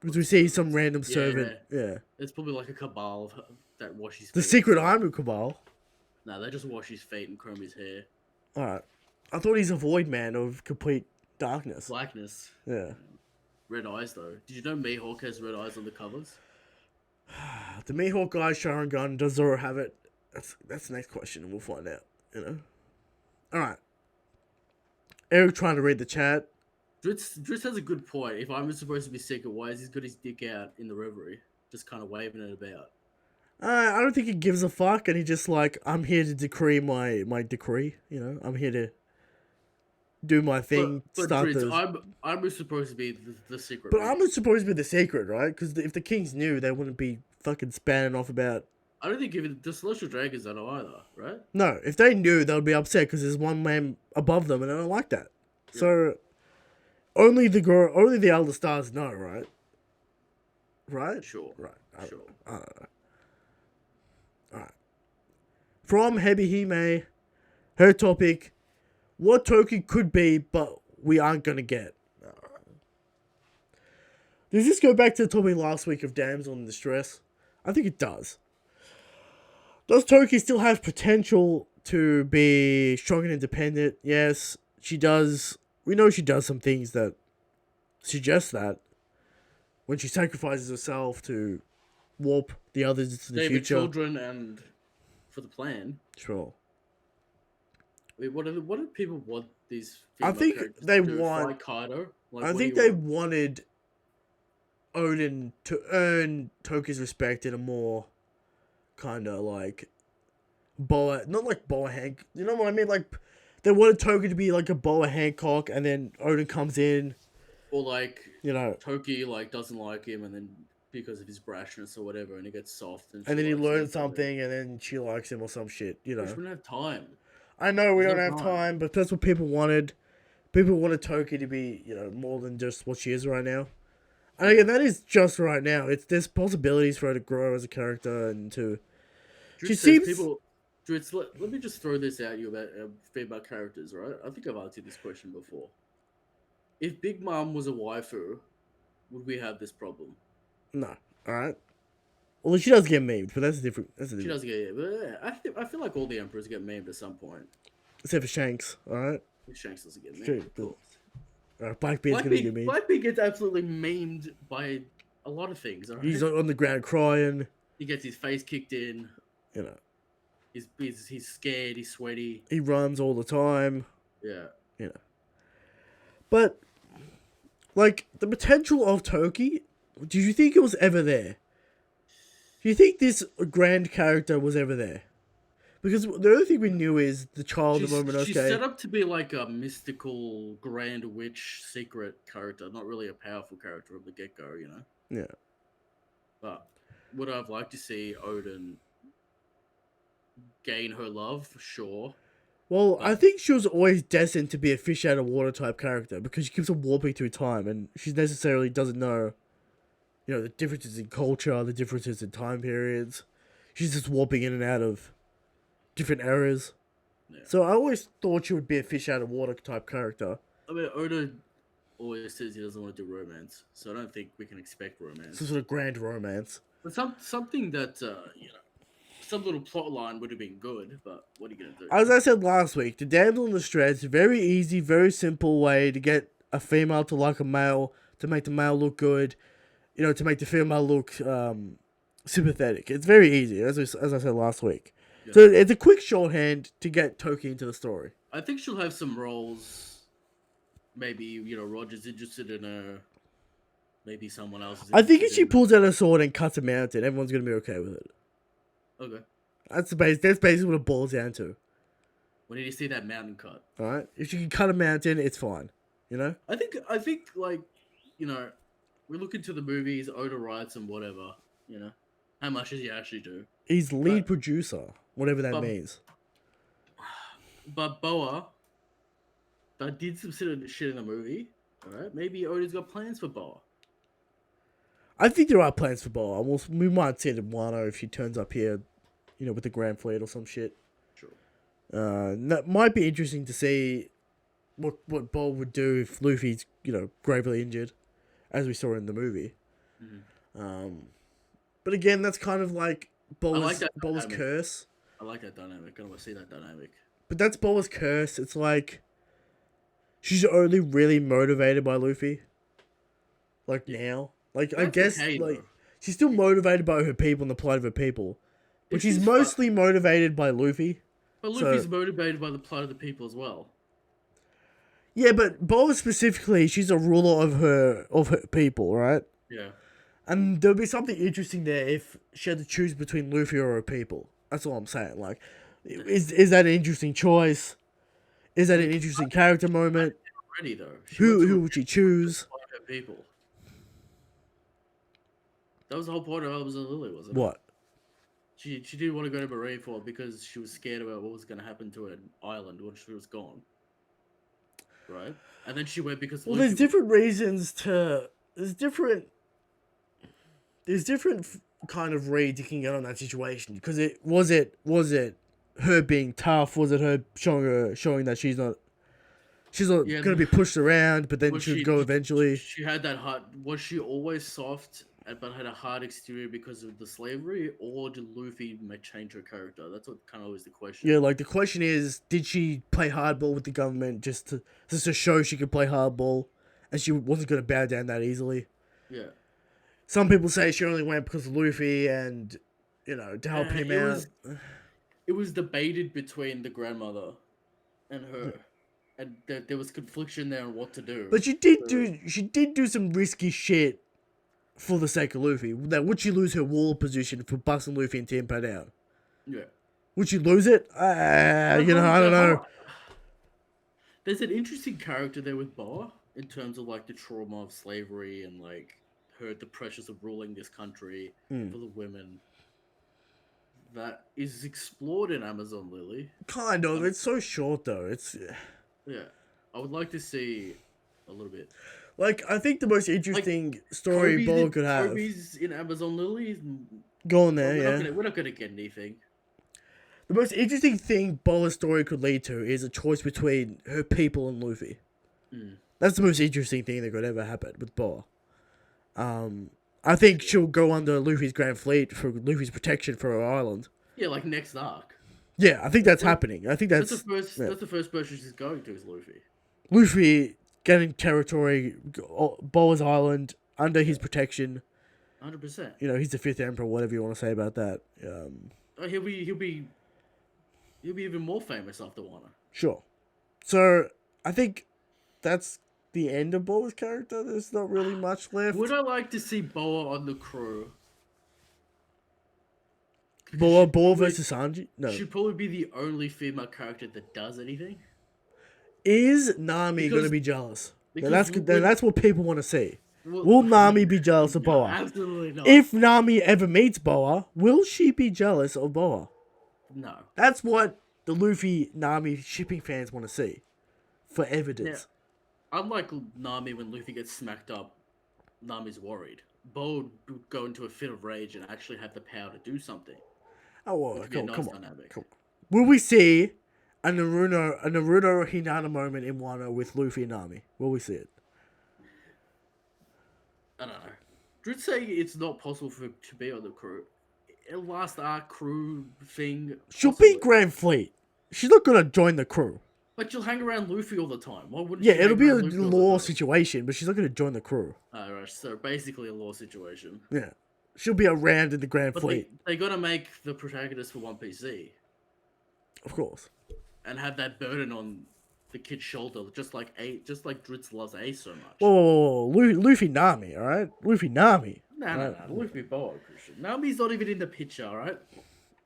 Because we see some random servant. Yeah, It's probably like a cabal that wash his the feet. secret Aimu cabal. No, they just wash his feet and comb his hair. All right, I thought he's a void man of complete darkness. Blackness. Yeah, Red eyes, though. Did you know Mihawk has red eyes on the covers? the Mihawk guy, Sharingan, does Zoro have it? That's the next question, and we'll find out. You know. All right. Eric trying to read the chat. Dritz has a good point. If I'm supposed to be secret, why has he got his dick out in the reverie? Just kind of waving it about. I don't think he gives a fuck, and he just like, I'm here to decree my decree. You know, I'm here to do my thing. But start Dritz, the. I'm supposed to be the secret. But man. I'm supposed to be the secret, right? Because if the kings knew, they wouldn't be fucking spanning off about. I don't think even the Celestial Dragons don't know either, right? No, if they knew, they would be upset because there's one man above them, and I don't like that. Yeah. So, only the Elder Stars know, right? Right? Sure. Right. Sure. I don't know. Alright. From Hebihime, her topic, what Toki could be, but we aren't going to get. Does this go back to the topic last week of damsel in distress? I think it does. Does Toki still have potential to be strong and independent? Yes, she does. We know she does some things that suggest that. When she sacrifices herself to warp the others into the Save future. children and for the plan. Sure. Wait, what do people want these? I female think characters they to do? want- Fight Kaido. Like, I what think do you they want? wanted Odin to earn Toki's respect in a more kind of like Boa, not like Boa Hank. You know what I mean? Like they wanted Toki to be like a Boa Hancock, and then Odin comes in. Or like You know, Toki like doesn't like him, and then because of his brashness or whatever, and he gets soft, and then he she likes him learns or something, and then she likes him or some shit. You We know, don't have time. I know we There's don't no have time. time, but that's what people wanted. People wanted Toki to be, you know, more than just what she is right now. And again, that is just right now. There's possibilities for her to grow as a character and to. Drew She says seems- people Dritz, let me just throw this at you about female characters, right? I think I've answered this question before. If Big Mom was a waifu, would we have this problem? No. All right. Well, she does get memed, but that's a different. That's a She different. does get it, but I feel like all the emperors get memed at some point. Except for Shanks. All right. Shanks doesn't get memed, True. of course. Blackbeard's gonna get memed. Blackbeard gets absolutely memed by a lot of things. All right, He's on the ground crying. he gets his face kicked in. You know. He's scared. He's sweaty. He runs all the time. Yeah. You know. But like the potential of Toki, do you think it was ever there? Do you think this grand character was ever there? Because the only thing we knew is the child of Momonosuke. She's set up to be like a mystical grand witch secret character, not really a powerful character from the get go, you know. Yeah. But would I've liked to see Odin gain her love? Sure. Well, I think she was always destined to be a fish out of water type character because she keeps on warping through time and she necessarily doesn't know, you know, the differences in culture, the differences in time periods. She's just warping in and out of different eras. Yeah. So I always thought she would be a fish out of water type character. I mean, Oda always says he doesn't want to do romance, so I don't think we can expect romance. Some sort of grand romance. But something that you know, some little plot line would have been good. But what are you gonna do? As I said last week, the damsel in distress, very easy, very simple way to get a female to like a male, to make the male look good, you know, to make the female look sympathetic. It's very easy, as I said last week. Yeah. So it's a quick shorthand to get Toki into the story. I think she'll have some roles. Maybe, you know, Roger's interested in her. Maybe someone else is. I think if she pulls out her sword and cuts a mountain, everyone's gonna be okay with it. Okay. That's basically what it boils down to. When did you see that mountain cut? All right, if she can cut a mountain, it's fine. You know. I think like, you know, we look into the movies, Oda writes and whatever. You know, how much does he actually do? He's lead producer, whatever that means. But Boa, that did some shit in the movie. All right, maybe Oda's got plans for Boa. I think there are plans for Boa. We might see the Wano if she turns up here, you know, with the Grand Fleet or some shit. Sure. That might be interesting to see what Boa would do if Luffy's, you know, gravely injured, as we saw in the movie. Mm-hmm. But again, that's kind of like Boa's curse. I like that dynamic. I want to see that dynamic. But that's Boa's curse. It's like she's only really motivated by Luffy. Like now. Like, that's I guess, okay, like, she's still motivated by her people and the plight of her people. But she's mostly motivated by Luffy. But Luffy's motivated by the plight of the people as well. Yeah, but Boa specifically, she's a ruler of her people, right? Yeah. And there'll be something interesting there if she had to choose between Luffy or her people. That's all I'm saying. Like, is that an interesting choice? Is that an interesting character moment? Already, though. Who would she choose? Her people. That was the whole point of Amazon Lily, wasn't it? What? She didn't want to go to Marineford because she was scared about what was going to happen to her island once she was gone. Right? And then she went because... Well, there's different reasons to... There's different kind of reads you can get on that situation. Because was it her being tough? Was it her showing that she's not going to be pushed around, but then she'd go eventually? She had that heart. Was she always soft but had a hard exterior because of the slavery, or did Luffy change her character? That's what kind of was the question. Yeah, like the question is, did she play hardball with the government just to show she could play hardball, and she wasn't going to bow down that easily? Yeah. Some people say she only went because of Luffy and, you know, to help him out. It was debated between the grandmother and her. And there was confliction there on what to do. But she did do some risky shit for the sake of Luffy. Now, would she lose her wall position for busting Luffy and Tempo down? Yeah. Would she lose it? I don't know. There's an interesting character there with Boa in terms of like the trauma of slavery and like the pressures of ruling this country for the women. That is explored in Amazon Lily. Kind of. It's so short though. Yeah. I would like to see a little bit. Like, I think the most interesting story Boa could have. Kobe's in Amazon Lily. Go on there, We're not gonna get anything. The most interesting thing Boa's story could lead to is a choice between her people and Luffy. Mm. That's the most interesting thing that could ever happen with Boa. I think she'll go under Luffy's Grand Fleet for Luffy's protection for her island. Yeah, like next arc. Yeah, I think that's happening. I think That's the that's first. yeah. That's the first person she's going to is Luffy. Luffy getting territory, Boa's island under his protection. 100%. You know, he's the fifth emperor. Whatever you want to say about that. He'll be even more famous after Wano. Sure. So I think that's the end of Boa's character. There's not really much left. Would I like to see Boa on the crew? Boa versus Sanji? No. Should probably be the only female character that does anything. Is Nami going to be jealous? Then because that's what people want to see. Will Nami be jealous of Boa? Absolutely not. If Nami ever meets Boa, will she be jealous of Boa? No. That's what the Luffy Nami shipping fans want to see. For evidence. Now, unlike Nami, when Luffy gets smacked up, Nami's worried. Boa would go into a fit of rage and actually have the power to do something. Oh, well, come on. Dynamic. Will we see a Naruto Hinata moment in Wano with Luffy and Nami? Will we see it? I don't know. Drew's saying it's not possible for her to be on the crew. Last arc crew thing. She'll be Grand Fleet. She's not gonna join the crew. But she'll hang around Luffy all the time. Why wouldn't Yeah, she it'll hang be a around Luffy all the law time? situation, but she's not gonna join the crew. Alright, so basically a law situation. Yeah, she'll be around in the Grand But Fleet, they gotta make the protagonist for One Piece Z of course. and have that burden on the kid's shoulder, just like Dritz loves Ace so much. Whoa. Luffy Nami, all right? Luffy Nami. No. Luffy Boa, Christian. Nami's not even in the picture, alright?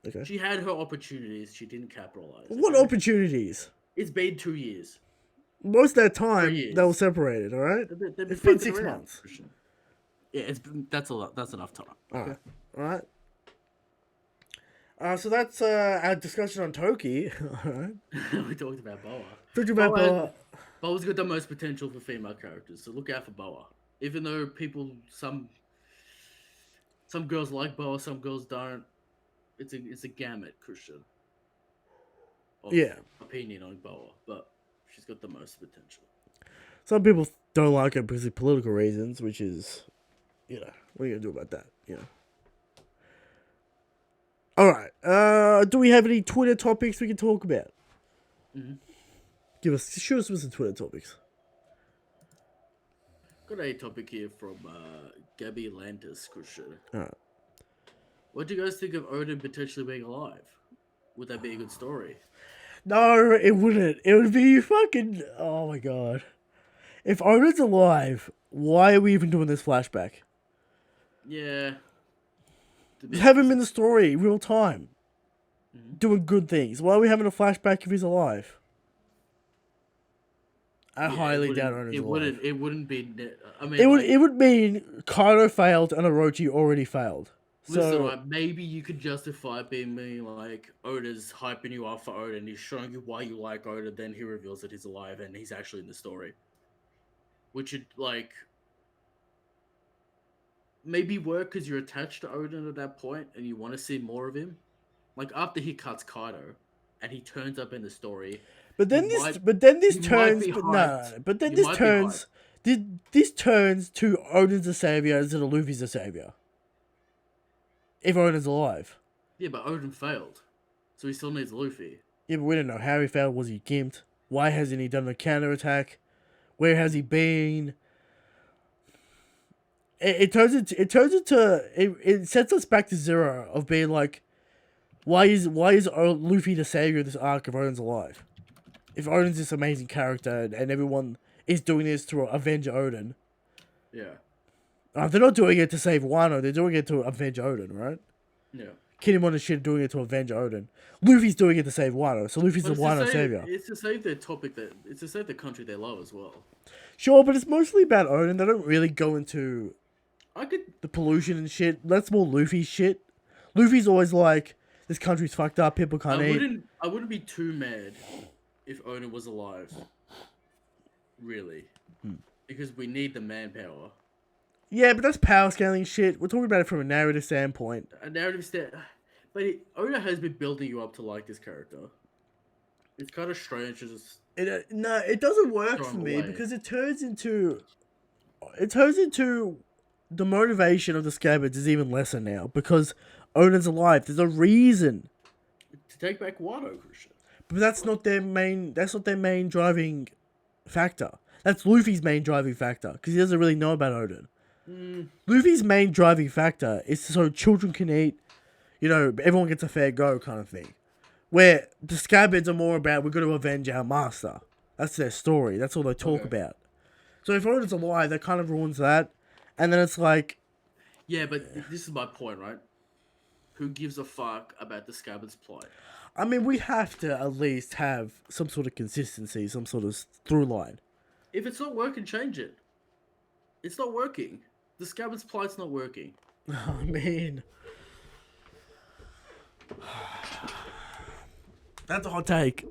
Okay. She had her opportunities. She didn't capitalize. What okay? Opportunities? It's been 2 years. Most of that time, 3 years. they were separated, all right? They've It's been fucking 6 around, months. Christian. Yeah, that's a lot. That's enough time. All right. So that's our discussion on Toki. All right. We talked about Boa. Talked about Boa. Boa's got the most potential for female characters, so look out for Boa. Even though some girls like Boa, some girls don't. It's a gamut, Christian. Of opinion on Boa, but she's got the most potential. Some people don't like her because of political reasons, which is, what are you gonna do about that? All right. Do we have any Twitter topics we can talk about? Mm-hmm. Shoot us with some Twitter topics. Got a topic here from Gabby Lantis, Christian. All right. What do you guys think of Odin potentially being alive? Would that be a good story? No, it wouldn't. It would be fucking. Oh my god. If Odin's alive, why are we even doing this flashback? Yeah. Have him in the story, real time. Doing good things. Why are we having a flashback if he's alive? I highly doubt Odin's alive. It wouldn't be. I mean, it would mean Kaido failed and Orochi already failed. Listen, like, maybe you could justify being like Oda's hyping you up for Odin. He's showing you why you like Oda. Then he reveals that he's alive and he's actually in the story, which would like maybe work because you're attached to Odin at that point and you want to see more of him. Like after he cuts Kaido and he turns up in the story. But then this turns to Odin's the savior instead of Luffy's the savior. If Odin's alive. Yeah, but Odin failed. So he still needs Luffy. Yeah, but we don't know how he failed. Was he gimped? Why hasn't he done a counterattack? Where has he been? It sets us back to zero of being like, why is Luffy the savior of this arc if Odin's alive? If Odin's this amazing character and everyone is doing this to avenge Odin. Yeah. They're not doing it to save Wano, they're doing it to avenge Odin, right? Yeah. Kinemon and shit doing it to avenge Odin. Luffy's doing it to save Wano, so Luffy's the Wano savior. It's to save their it's to save the country they love as well. Sure, but it's mostly about Odin. They don't really go into the pollution and shit. That's more Luffy shit. Luffy's always like, this country's fucked up, people can't eat. I wouldn't be too mad if Odin was alive. Really. Because we need the manpower. Yeah, but that's power scaling shit. We're talking about it from a narrative standpoint. But Oda has been building you up to like this character. It's kind of strange to just No, it doesn't work throw for him me away. because it turns into the motivation of the Scabbards is even lesser now because Odin's alive. There's a reason, To take back Wano, Christian. but that's not their main. That's not their main driving factor. That's Luffy's main driving factor because he doesn't really know about Odin. Mm, Luffy's main driving factor is so children can eat. Everyone gets a fair go kind of thing. Where the Scabbards are more about we're going to avenge our master. That's their story. That's all they talk okay. about. So if Odin's alive, that kind of ruins that. And then it's like, Yeah, but this is my point, right? Who gives a fuck about the Scabbard's plight? I mean, we have to at least have some sort of consistency, some sort of through line. If it's not working, change it. It's not working. The Scabbard's plight's not working. I mean, that's a hot take.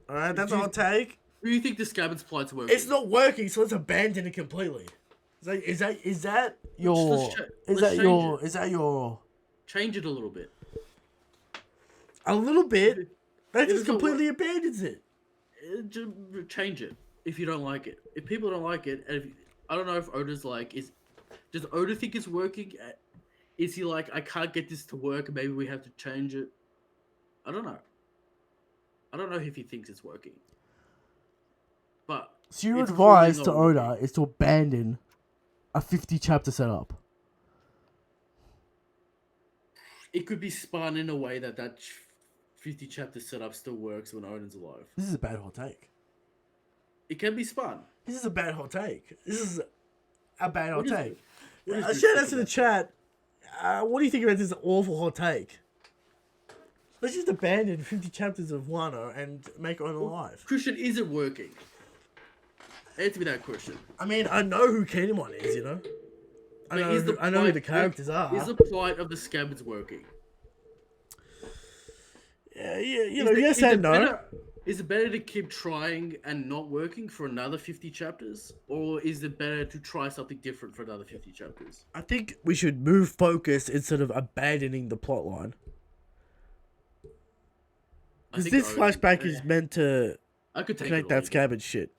All right, that's a hot take. Do you think the Scabbard's plight's working? It's not working, so let's abandon it completely. Is that your is that your Change it a little bit. a little bit? That If just it's not completely abandons it. Just change it if you don't like it. If people don't like it, and I don't know if Oda's like, does Oda think it's working? Is he like, I can't get this to work, maybe we have to change it? I don't know. I don't know if he thinks it's working. But So your it's advice clearly to not working. Oda is to abandon a 50 chapter setup. It could be spun in a way that 50 chapter setup still works when Oden's alive. This is a bad hot take. It can be spun. This is a bad hot take. This is a bad hot What is take. it? What is this Shout out thing to the about? chat. What do you think about this awful hot take? Let's just abandon 50 chapters of Wano and make Oda alive. Christian, is it working? Answer me that question. I mean, I know who Kinemon is, you know? I know who the characters are. Is the plight of the Scabbards working? Yeah, Is yes is and it no. better- Is it better to keep trying and not working for another 50 chapters? Or is it better to try something different for another 50 chapters? I think we should move focus instead of abandoning the plot line. I Because think this Oden- flashback is meant to I could take connect it that all. Scabbard shit.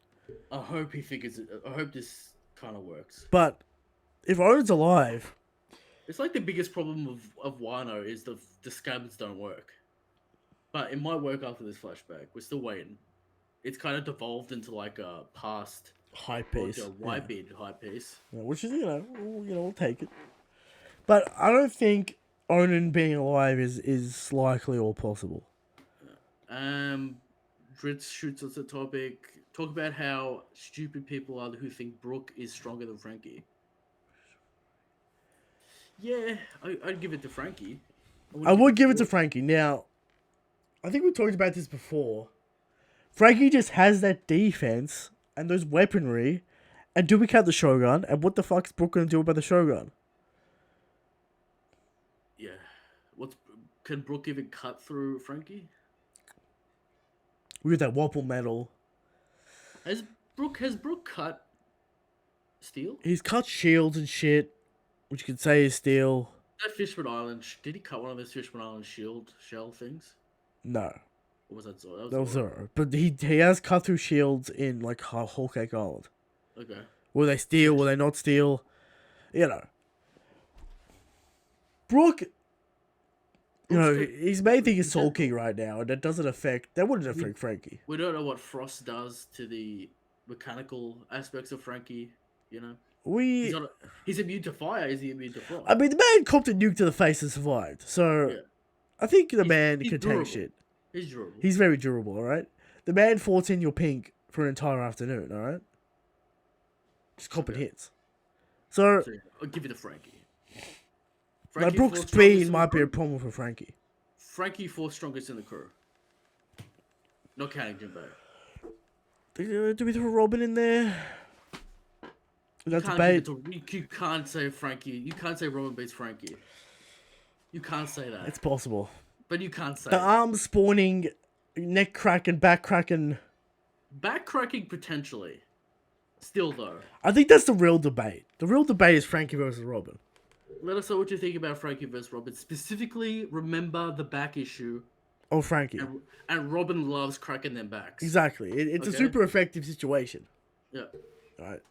I hope he figures it. I hope this kind of works. But if Odin's alive, It's like the biggest problem of Wano is the Scabbards don't work. But it might work after this flashback. We're still waiting. It's kind of devolved into like a past high pace. a white beard high piece. Yeah, which is, we'll take it. But I don't think Onin being alive is likely or possible. Dritz shoots us a topic. Talk about how stupid people are who think Brooke is stronger than Frankie. Yeah, I'd give it to Frankie. I would give it to Brooke. Frankie. Now, I think we talked about this before. Frankie just has that defense and those weaponry. And do we count the Shogun? And what the fuck is Brooke going to do about the Shogun? Yeah. Can Brooke even cut through Frankie? With that Wapple metal. Has Brooke cut steel? He's cut shields and shit, which you could say is steel. That Fishman Island, did he cut one of those Fishman Island shell things? No, Or was that Zoro? that was Zoro. But he has cut through shields in like Whole Cake Island. Okay. Were they steel? Were they not steel? Brooke, his main thing is Soul King right now, and that wouldn't affect Frankie. We don't know what Frost does to the mechanical aspects of Frankie, you know? He's immune to fire, is he immune to frost? I mean, the man copped a nuke to the face and survived. So, Yeah. I think the man he's can durable. take shit. He's durable. He's very durable, alright? The man fought in your pink for an entire afternoon, alright? Just copping hits. So, So, I'll give it to Frankie. Brooke's fourth strongest speed in the might be a crew. problem for Frankie. Frankie fourth strongest in the crew. Not counting Jinbei. Do we throw Robin in there? That's Can't debate. give it to- You can't say Frankie. You can't say Robin beats Frankie. You can't say that. It's possible. But you can't say The it. arm spawning, neck cracking, back cracking. Back cracking potentially. Still though. I think that's the real debate. The real debate is Frankie versus Robin. Let us know what you think about Frankie vs. Robin. Specifically, remember the back issue, Oh, Frankie. and Robin loves cracking them backs. Exactly. It's a Okay? super effective situation. Yeah. Alright.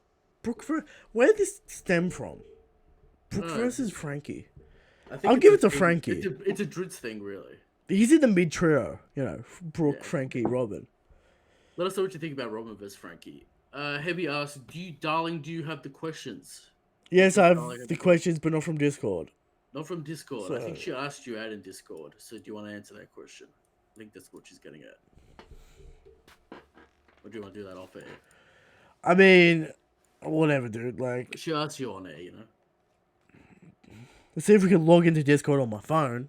Where did this stem from? Brooke Uh, versus Frankie. I think I'll it's give a it to thing. Frankie. It's a Dritz thing, really. He's in the mid trio, Brooke, Yeah. Frankie, Robin. Let us know what you think about Robin vs. Frankie. Heavy asks, do you have the questions? Yes, Does I Darling have the questions, but not from Discord. Not from Discord. I think So, she asked you out in Discord. So do you want to answer that question? I think that's what she's getting at. Or do you want to do that off air? I mean, whatever, dude. Like, She asked you on air, you know? let's see if we can log into Discord on my phone.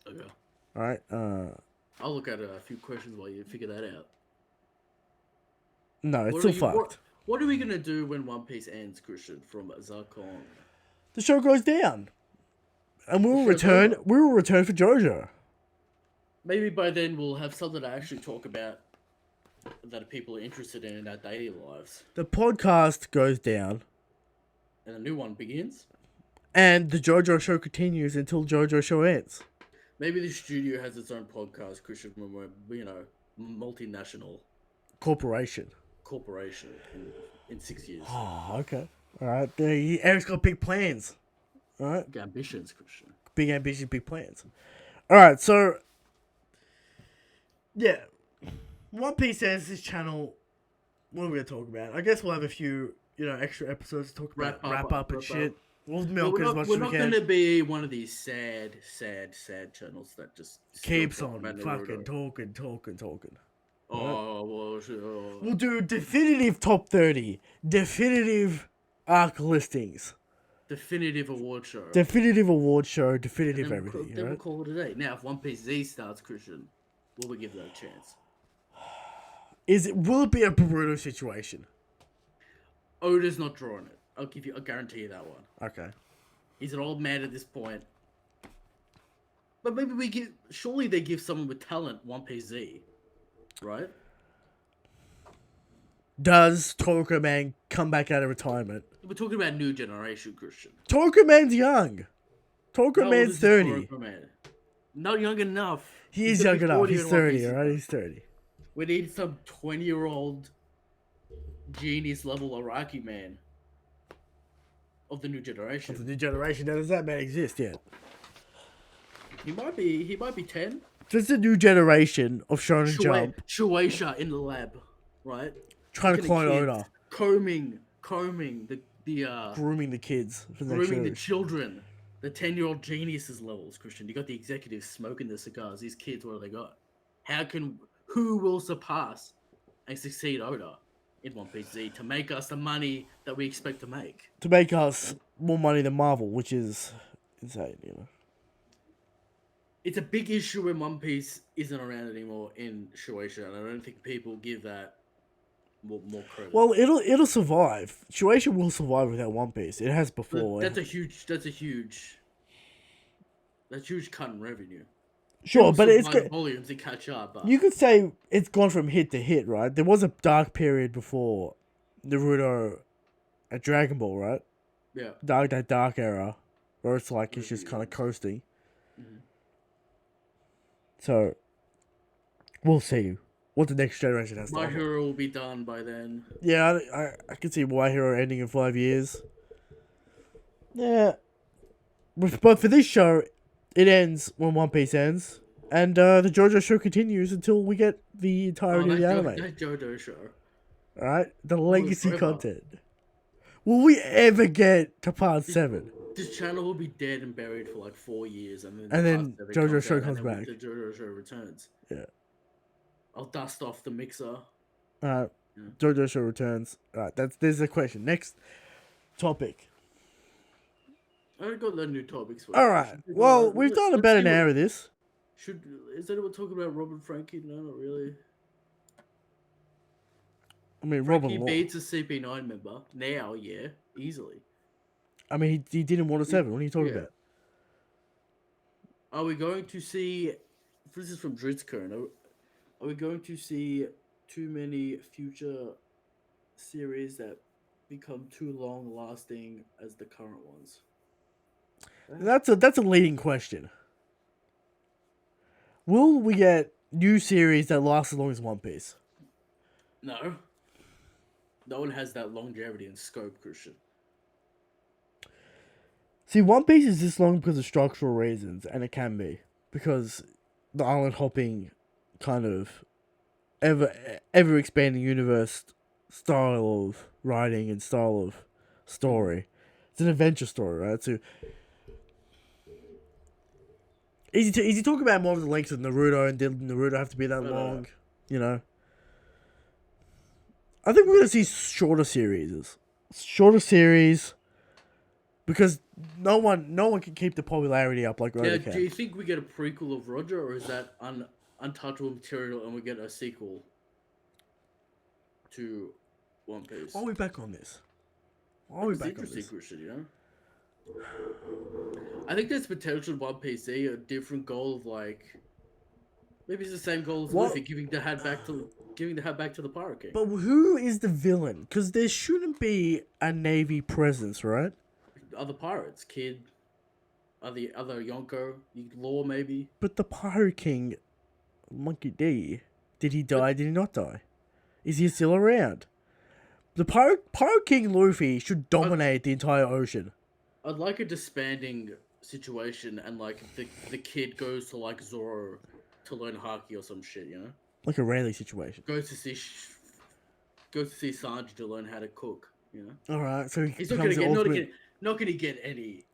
Okay. Alright, I'll look at a few questions while you figure that out. no, it's still fucked. What are we going to do when One Piece ends, Christian, from Zarkon? The show goes down. And we will show's return. over. We will return for JoJo. Maybe by then we'll have something to actually talk about that people are interested in our daily lives. The podcast goes down, And a new one begins. and the JoJo show continues until JoJo show ends. Maybe the studio has its own podcast, Christian, when we're, multinational Corporation. corporation in 6 years. Oh, okay. All right. Eric's got big plans. All right. Big ambitions, Christian. Big ambitions, big plans. All right. So, yeah. One Piece ends this channel. What are we gonna talk about? I guess we'll have a few, extra episodes to talk about, wrap up and shit. We'll milk it as much as we can. We're not going to be one of these sad channels that just Keeps still on talk about fucking Naruto. talking. Oh, well, sure. We'll do definitive top 30, definitive arc listings, Definitive award show. definitive award show, definitive Then everything. we'll Right? call it a day. Now, if One Piece Z starts, Christian, will we give that a chance? Will it be a Boruto situation? Oda's not drawing it. I'll guarantee you that one. Okay. He's an old man at this point. But maybe surely they give someone with talent One Piece Z, right? Does Toka Man come back out of retirement? We're talking about new generation, Christian. Toka Man's young. Toka How old Man's is 30. Toka Man? Not young enough. He is gonna young be enough. 40 He's in One 30, Piece. alright? He's 30. We need some 20-year-old genius level Araki man of the new generation. The new generation, does that man exist yet? He might be 10. Just a new generation of Shonen Jump Shueisha in the lab, right? trying to Looking at clone kids, Oda. combing the Grooming the kids for the grooming the next shows. children, the 10-year-old geniuses levels, Christian. You got the executives smoking their cigars. These kids, what have they got? Who will surpass and succeed Oda in One Piece Z to make us the money that we expect to make? To make us more money than Marvel, which is insane, It's a big issue when One Piece isn't around anymore in Shueisha, and I don't think people give that more credit. Well, it'll survive. Shueisha will survive without One Piece. It has before. That's a huge cut in revenue. Sure, but it's volumes to catch up. But you could say it's gone from hit to hit, right? There was a dark period before Naruto and Dragon Ball, right? yeah, That dark era, where it's like it's just kind of coasting. Mhm. So we'll see what the next generation has to My offer. Hero will be done by then. Yeah, I can see My Hero ending in 5 years. Yeah. But for this show, it ends when One Piece ends. And the JoJo show continues until we get the entirety of the anime. That JoJo show. Alright? The legacy forever. content. Will we ever get to part 7? This channel will be dead and buried for like 4 years, and then And then JoJo show comes and then back. The JoJo show returns. Yeah. I'll dust off the mixer. Alright. Yeah. JoJo show returns. Alright, there's the question. Next topic. I got the new topics. For Alright. Well, we've done about an hour of this. Is anyone talking about Robin Frankie? No, not really. I mean, Frankie Robin Law. beats a CP9 member now, yeah, easily. I mean, he didn't want a 7. What are you talking Yeah. about? Are we going to see? This is from Dritzkern. Are we going to see too many future series that become too long lasting as the current ones? That's a leading question. Will we get new series that last as long as One Piece? No. No one has that longevity and scope, Christian. See, One Piece is this long because of structural reasons, and it can be because the island hopping kind of ever expanding universe style of writing and style of story. It's an adventure story, right? So easy to talk about more of the lengths of Naruto, and did Naruto have to be that long? You know, I think we're gonna see shorter series, because no one can keep the popularity up like Roger Yeah, can. do you think we get a prequel of Roger, or is that untouchable material and we get a sequel to One Piece? Why are we back on this? It's interesting, Christian, you know? I think there's potential in One Piece, a different goal of like maybe it's the same goal as What? Luffy, giving the hat back to the Pirate King. But who is the villain? Because there shouldn't be a Navy presence, right? Other pirates, Kid, other Yonko, Law maybe. But the Pirate King, Monkey D, did he die? Did he not die? Is he still around? The Pirate King Luffy should dominate the entire ocean. I'd like a disbanding situation, and like the kid goes to like Zoro to learn haki or some shit, you know. Like a Rayleigh situation. Goes to see Sanji to learn how to cook, you know. Alright, so he He's becomes the ultimate... not gonna get any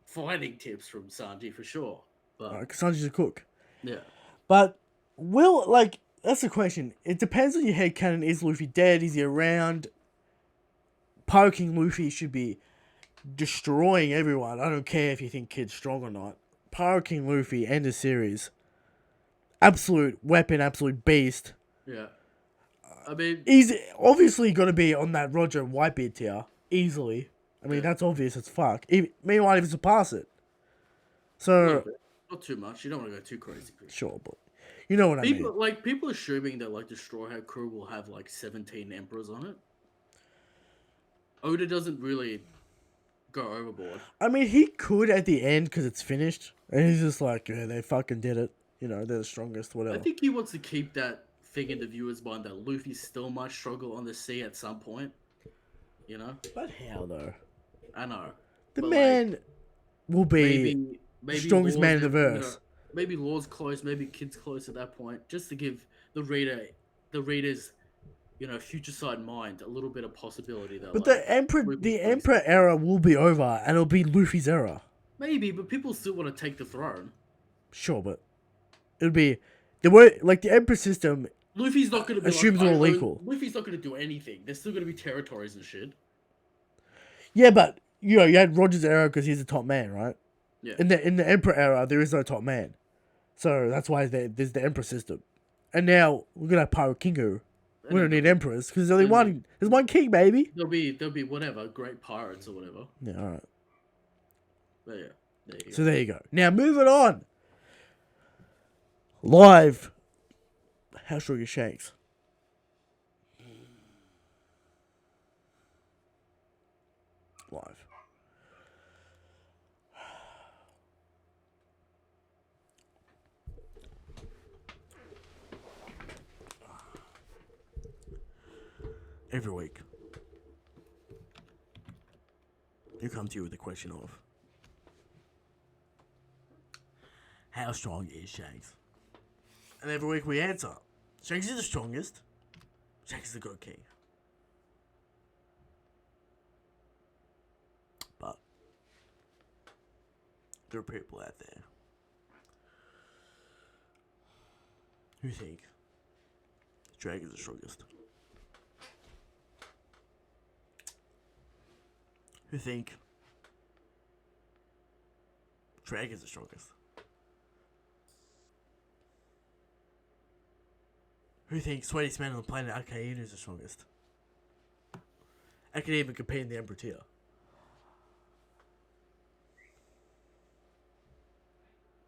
fighting tips from Sanji for sure. But Sanji's a cook. yeah. But that's the question. It depends on your headcanon. Is Luffy dead? Is he around? Pirate King Luffy should be destroying everyone. I don't care if you think Kid's strong or not. Pirate King Luffy, end of series. Absolute weapon, absolute beast. Yeah. I mean, he's obviously going to be on that Roger Whitebeard tier. Easily. I mean, that's obvious as fuck. He might even surpass it. So... Not too much. You don't want to go too crazy. Sure, but... You know what I mean. Like, people assuming that, like, the Straw Hat crew will have, like, 17 emperors on it. Oda doesn't really go overboard. I mean, he could at the end because it's finished. And he's just like, yeah, they fucking did it. You know, they're the strongest, whatever. I think he wants to keep that thing in the viewer's mind that Luffy still might struggle on the sea at some point. You know? But how, though? I know. The man will be maybe strongest man in the verse. You know, maybe Law's close, maybe Kid's close at that point, just to give the reader's, you know, future side mind a little bit of possibility. That, but like, the Emperor era will be over, and it'll be Luffy's era. Maybe, but people still want to take the throne. Sure, but it'll be the Emperor system. Luffy's not going to be assumes they're all equal. Luffy's not going to do anything. There's still going to be territories and shit. Yeah, but you know, you had Roger's era because he's the top man, right? Yeah. In the Emperor era, there is no top man, so that's why there's the Emperor system. And now we're gonna have Pirate Kingu. We don't need emperors because there's only one. There's one king, baby. There'll be whatever great pirates or whatever. Yeah, all right. But yeah, there you go. So there you go. Now moving on. Live. How strong is Shanks? Live. Every week, you come to you with the question of how strong is Shanks? And every week we answer, Shanks is the strongest. Shanks is the good king. But there are people out there who think Drake is the strongest. Who think Drake is the strongest. Who think sweatiest man on the planet, Akainu, is the strongest. I can even compete in the Emperor tier.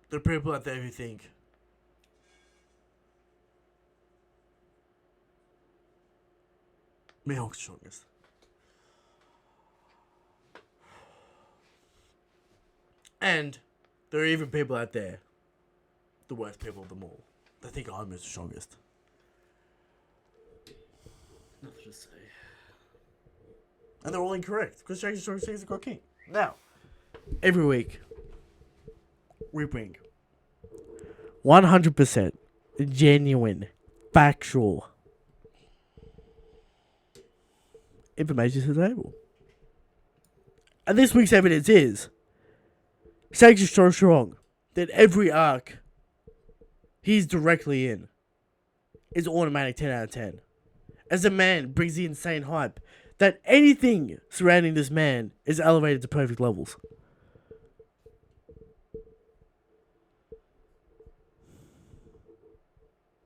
There are people out there who think Mihawk's the strongest. And there are even people out there, the worst people of them all, that think I'm the strongest. Nothing to say. And they're all incorrect, because Jack's the strongest thing is the God King. Now, every week, we bring 100% genuine, factual information to the table. And this week's evidence is Sage is so strong that every arc he's directly in is automatic 10 out of 10. As the man brings the insane hype that anything surrounding this man is elevated to perfect levels.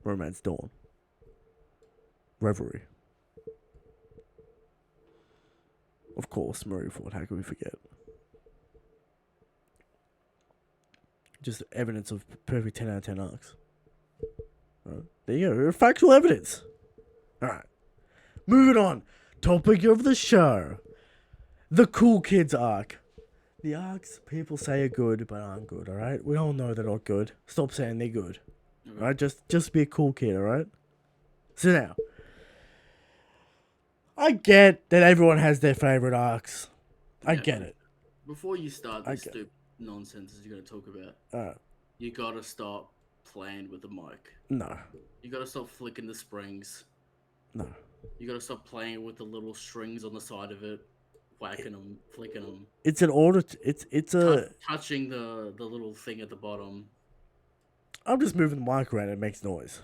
Romance Dawn. Reverie. Of course, Marineford, how can we forget? Just evidence of perfect 10 out of 10 arcs. Right. There you go, factual evidence. Alright. Moving on. Topic of the show. The Cool Kids arc. The arcs people say are good, but aren't good, alright? We all know they're not good. Stop saying they're good. Alright? Just be a cool kid, alright? So now, I get that everyone has their favourite arcs. I get it. Before you start this stupid nonsense you're going to talk about, you got to stop playing with the mic. No. You got to stop flicking the springs. No. You got to stop playing with the little strings on the side of it, whacking them, flicking them. It's an order. It's a touching the little thing at the bottom. I'm just moving the mic around and it makes noise.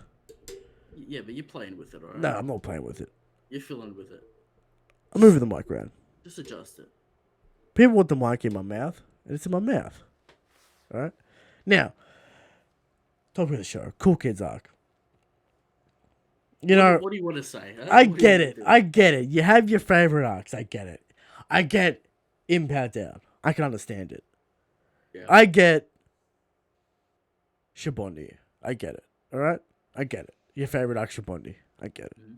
Yeah, but you're playing with it, alright? No, I'm not playing with it. You're feeling with it. I'm moving the mic around. Just adjust it. People want the mic in my mouth, and it's in my mouth. Alright? Now, topic of the show. Cool Kids arc. You know, what do you want to say? Huh? I get it. I get it. You have your favorite arcs. I get it. I get Impact Down. I can understand it. Yeah. I get Shibondi. I get it. Alright? I get it. Your favorite arc, Shibondi. I get it. Mm-hmm.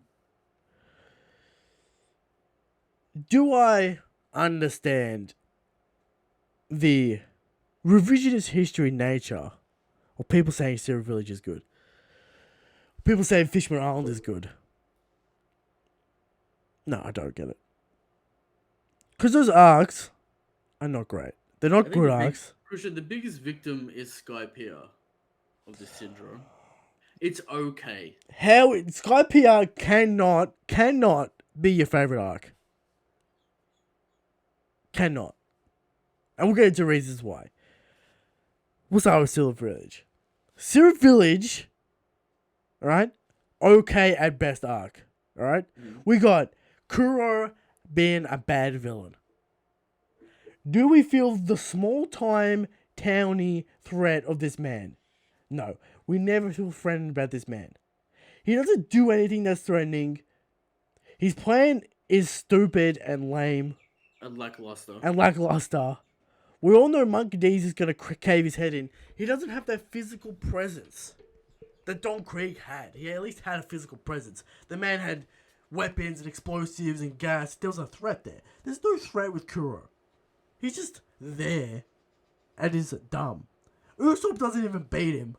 Do I understand the revisionist history nature of people saying Zero Village is good? People saying Fishman Island is good. No, I don't get it. Because those arcs are not great. They're not good arcs. Christian, the biggest victim is Skypiea of this syndrome. It's okay. How Skypiea cannot be your favorite arc. Cannot. And we'll get into reasons why. We'll start with Zero Village. Zero Village, alright? Okay at best arc. Alright? Mm-hmm. We got Kuro being a bad villain. Do we feel the small time towny threat of this man? No. We never feel threatened about this man. He doesn't do anything that's threatening. His plan is stupid and lame. And lackluster. We all know Monkey D's is going to cave his head in. He doesn't have that physical presence that Don Krieg had. He at least had a physical presence. The man had weapons and explosives and gas. There was a threat there. There's no threat with Kuro. He's just there and is dumb. Usopp doesn't even beat him.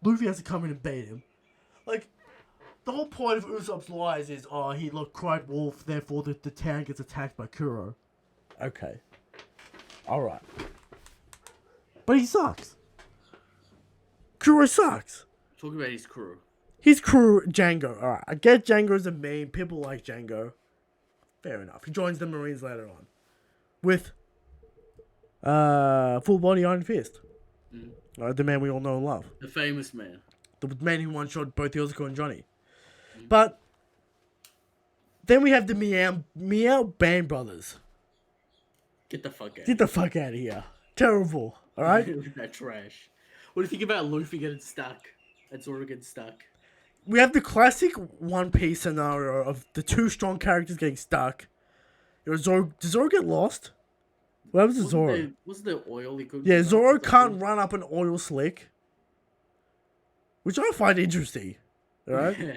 Luffy has to come in and beat him. Like, the whole point of Usopp's lies is, he cried wolf, therefore the town gets attacked by Kuro. Okay. Alright. But he sucks. Kuro sucks. Talking about his crew. His crew, Django. Alright, I get Django's a meme. People like Django. Fair enough. He joins the Marines later on. With full body Iron Fist. The man we all know and love. The famous man. The man who one-shot both Yosuke and Johnny. But then we have the Meow Band Brothers. Get the fuck out. Get the fuck out of here. Terrible. Alright? That trash. What do you think about Luffy getting stuck? And Zoro getting stuck? We have the classic One Piece scenario of the two strong characters getting stuck. Does Zoro get lost? What happens to Zoro? Wasn't there oil he could... Yeah, Zoro can't run up an oil slick. Which I find interesting. Alright? Yeah,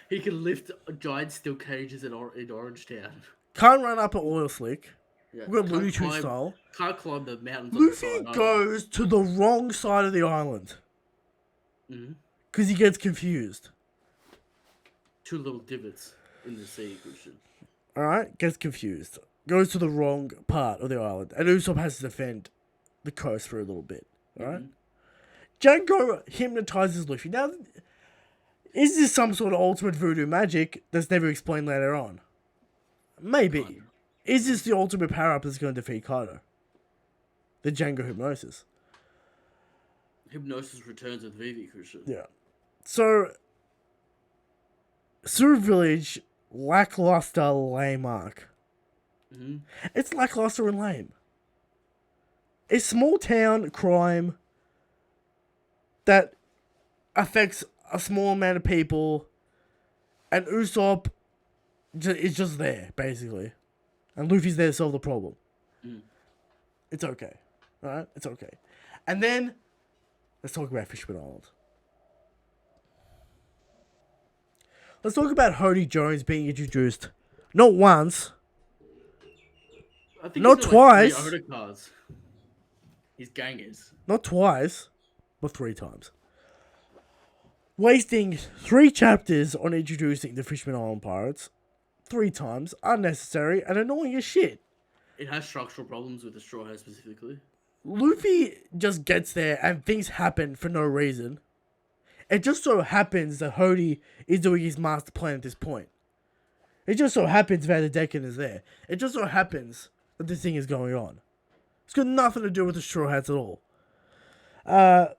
he can lift giant steel cages in Orangetown. Can't run up an oil slick. Yeah, We're Looney Tunes style. Can't climb the mountains on the Luffy side. goes to the wrong side of the island Mm-hmm. because he gets confused. 2 little divots in the sea, Christian. Alright? Gets confused. Goes to the wrong part of the island. And Usopp has to defend the coast for a little bit. Alright? Django hypnotizes Luffy. Now, is this some sort of ultimate voodoo magic that's never explained later on? Maybe. Kinda. Is this the ultimate power-up that's going to defeat Kaido? The Django hypnosis. Hypnosis returns with Vivi, Christian. Yeah. So, Suru Village, lackluster, lame arc. Mm-hmm. It's lackluster and lame. A small town crime that affects a small amount of people, and Usopp is just there, basically. And Luffy's there to solve the problem. Mm. It's okay. Alright? It's okay. And then, let's talk about Fishman Island. Let's talk about Hody Jones being introduced. Not once. I think Not he's got, twice. Like 3 Oda cards. His gang is. Not twice, but 3 times. Wasting 3 chapters on introducing the Fishman Island pirates. 3 times. Unnecessary and annoying as shit. It has structural problems with the Straw Hat specifically. Luffy just gets there and things happen for no reason. It just so happens that Hody is doing his master plan at this point. It just so happens that the Decan is there. It just so happens that this thing is going on. It's got nothing to do with the Straw Hats at all. And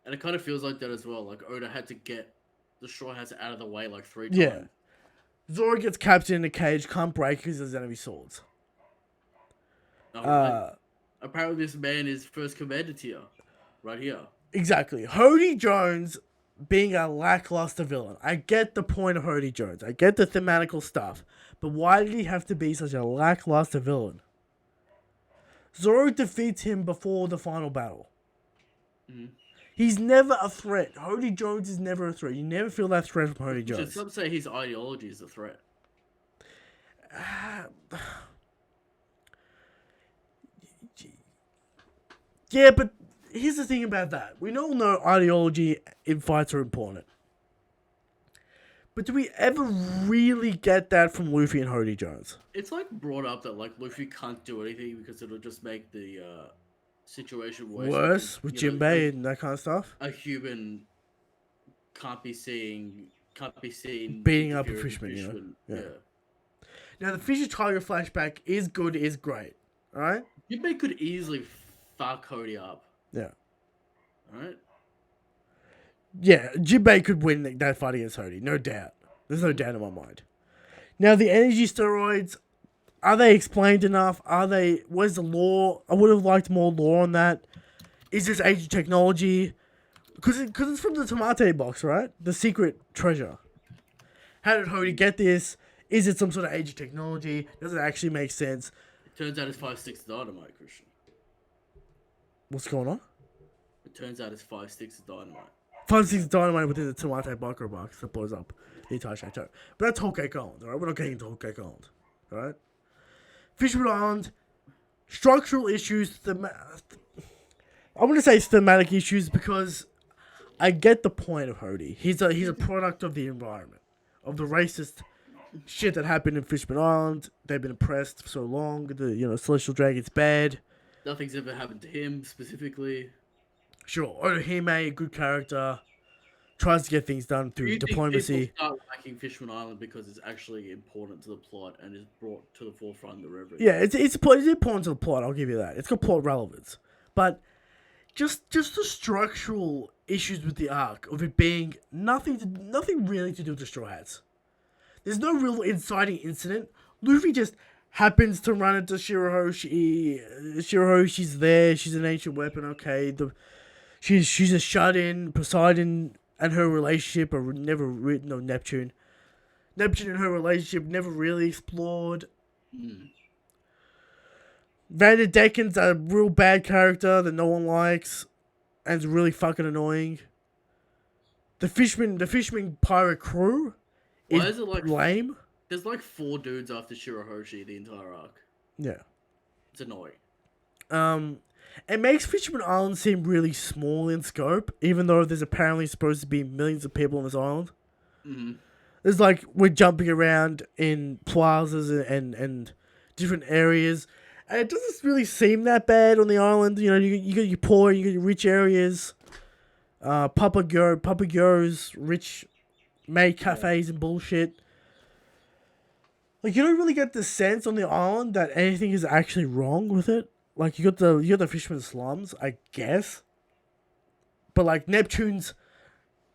it kind of feels like that as well. Like Oda had to get the Straw Hats out of the way like 3 times. Yeah. Zoro gets captured in a cage, can't break because there's enemy swords. Apparently this man is first commander tier. Right here. Exactly. Hody Jones being a lackluster villain. I get the point of Hody Jones. I get the thematical stuff. But why did he have to be such a lackluster villain? Zoro defeats him before the final battle. Mm-hmm. He's never a threat. Hody Jones is never a threat. You never feel that threat from Hody Jones. Some say his ideology is a threat. Yeah, but here's the thing about that. We all know ideology in fights are important. But do we ever really get that from Luffy and Hody Jones? It's like brought up that like Luffy can't do anything because it'll just make the situation worse. Worse with Jinbei and that kind of stuff. A human can't be seen beating up a fishman, you know. Yeah. Now the Fisher Tiger flashback is good, is great. Alright? Jinbei could easily fuck Cody up. Yeah. Alright? Yeah, Jinbei could win that fight against Hody, no doubt. There's no doubt in my mind. Now the energy steroids, are they explained enough? Where's the lore? I would have liked more lore on that. Is this age of technology? Because it's from the Tomate box, right? The secret treasure. How did Hody get this? Is it some sort of age of technology? Does it actually make sense? It turns out it's 5 sticks of dynamite, Christian. What's going on? It turns out it's 5 sticks of dynamite. 5 sticks of dynamite within the Tomate micro box that blows up the entire chateau. But that's Whole Cake Island, alright? We're not getting into Whole Cake Island, alright? Fishman Island, structural issues, I'm going to say thematic issues because I get the point of Hody. He's a product of the environment, of the racist shit that happened in Fishman Island. They've been oppressed for so long. The Celestial Dragon's bad. Nothing's ever happened to him specifically. Sure, Otohime, good character, tries to get things done through diplomacy. People start liking Fishman Island because it's actually important to the plot and is brought to the forefront of the river. Yeah, it's important to the plot. I'll give you that. It's got plot relevance, but just the structural issues with the arc of it being nothing really to do with the Straw Hats. There's no real inciting incident. Luffy just happens to run into Shirahoshi. Shirahoshi's there. She's an ancient weapon. Okay, she's a shut-in. Poseidon and her relationship are never written. No, Neptune and her relationship never really explored. Vander Decken's a real bad character that no one likes, and is really fucking annoying. The fishman pirate crew is it like lame. There's like 4 dudes after Shirahoshi the entire arc. Yeah. It's annoying. It makes Fisherman Island seem really small in scope, even though there's apparently supposed to be millions of people on this island. Mm-hmm. There's like we're jumping around in plazas and different areas, and it doesn't really seem that bad on the island. You know, you got your poor, you got your rich areas. Papa Go's rich maid cafes and bullshit. Like you don't really get the sense on the island that anything is actually wrong with it. Like you got the fisherman slums, I guess. But like Neptune's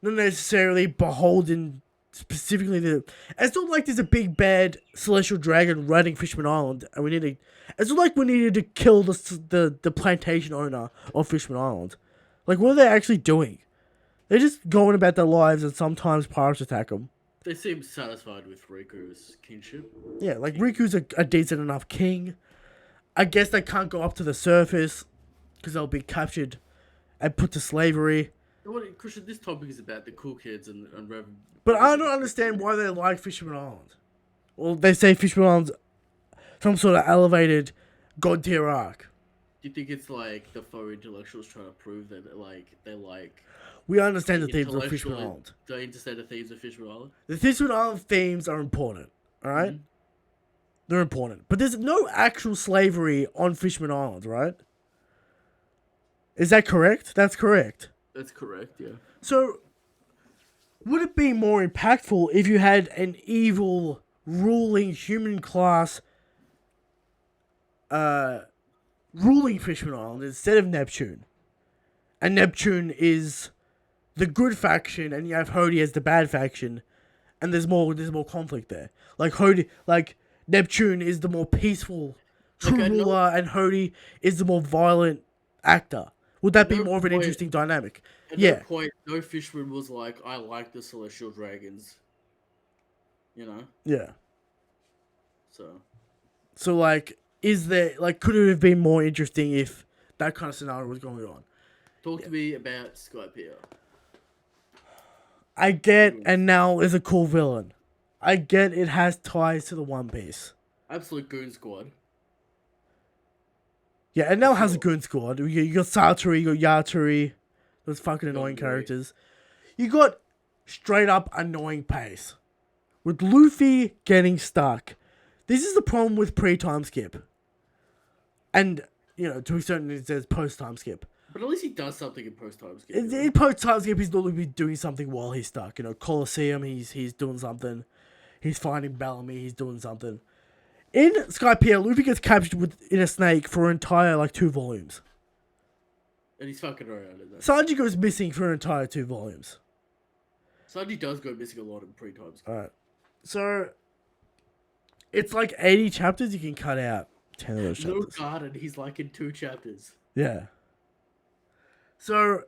not necessarily beholden specifically to. It's not like there's a big bad celestial dragon running Fishman Island, and we need to. It's not like we needed to kill the plantation owner of Fishman Island. Like what are they actually doing? They're just going about their lives, and sometimes pirates attack them. They seem satisfied with Riku's kingship. Yeah, like Riku's a decent enough king. I guess they can't go up to the surface because they'll be captured and put to slavery. Christian, this topic is about the cool kids and Rev. But I don't understand why they like Fisherman Island. Well, they say Fisherman Island's some sort of elevated god tier arc. Do you think it's like the faux intellectuals trying to prove that they like We understand the themes of Fisherman Island. the interstate themes of Fisherman Island? The Fisherman Island themes are important, alright? Mm-hmm. They're important. But there's no actual slavery on Fisherman Island, right? Is that correct? That's correct. That's correct, yeah. So, would it be more impactful if you had an evil, ruling human class ruling Fisherman Island instead of Neptune? And Neptune is the good faction, and you have Hody as the bad faction, and there's more conflict there. Like Neptune is the more peaceful true ruler, and Hody is the more violent actor. Would that be more of an interesting dynamic? At no fisherman was like, I like the celestial dragons. You know? Yeah. So like, is there, like, could it have been more interesting if that kind of scenario was going on? Talk to me about Skypiea. I get, and now is a cool villain. I get it has ties to the One Piece. Absolute goon squad. Yeah, and now has a goon squad. You got Satori, you got Yatori. Those fucking annoying characters. You got straight up annoying pace. With Luffy getting stuck. This is the problem with pre-time skip. And, you know, to a certain extent, there's post-time skip. But at least he does something in post-time skip. In post-time skip, he's normally doing something while he's stuck. You know, Colosseum, he's doing something. He's finding Bellamy, he's doing something. In Skypiea, Luffy gets captured in a snake for an entire, 2 volumes. And he's fucking around in that. Sanji goes missing for an entire 2 volumes. Sanji does go missing a lot in pre-time skip. Alright. So, it's like 80 chapters, you can cut out 10 of those chapters. No garden, he's like in 2 chapters. Yeah. So,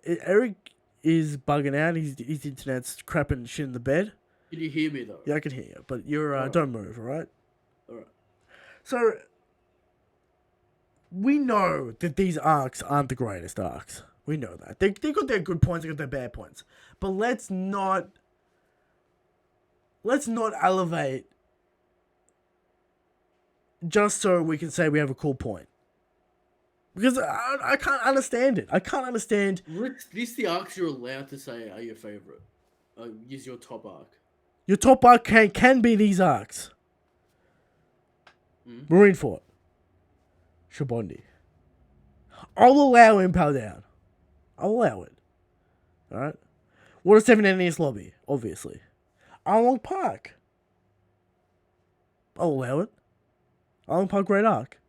Eric is bugging out, his internet's crapping shit in the bed. Can you hear me though? Yeah, I can hear you, but you're don't move, alright? Alright. So, we know that these arcs aren't the greatest arcs. We know that. They got their good points, they got their bad points. But let's not elevate just so we can say we have a cool point. Because I can't understand it. I can't understand. These the arcs you're allowed to say are your favorite. Use your top arc. Your top arc can be these arcs. Marineford. Shibondi. I'll allow Impel Down. I'll allow it. Alright? Water 7 NES Lobby, obviously. Arlong Park. I'll allow it. Arlong Park Great Arc.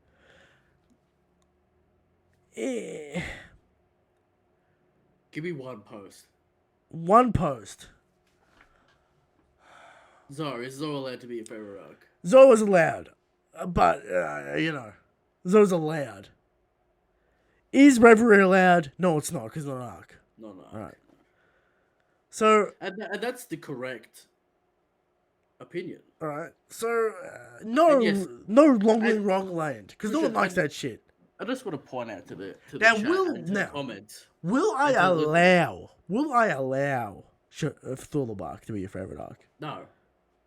Give me one post. One post. Zoro. Is Zoro allowed to be your favorite arc? Zoro's allowed. But, Zoro's allowed. Is Reverie allowed? No, it's not, because it's not an arc. No. Alright. So... And that's the correct opinion. Alright. So, no wrong land. Because no one likes that shit. I just want to point out to the now, chat and to the comments. Will I allow Cthulhu Bark to be your favorite arc? No.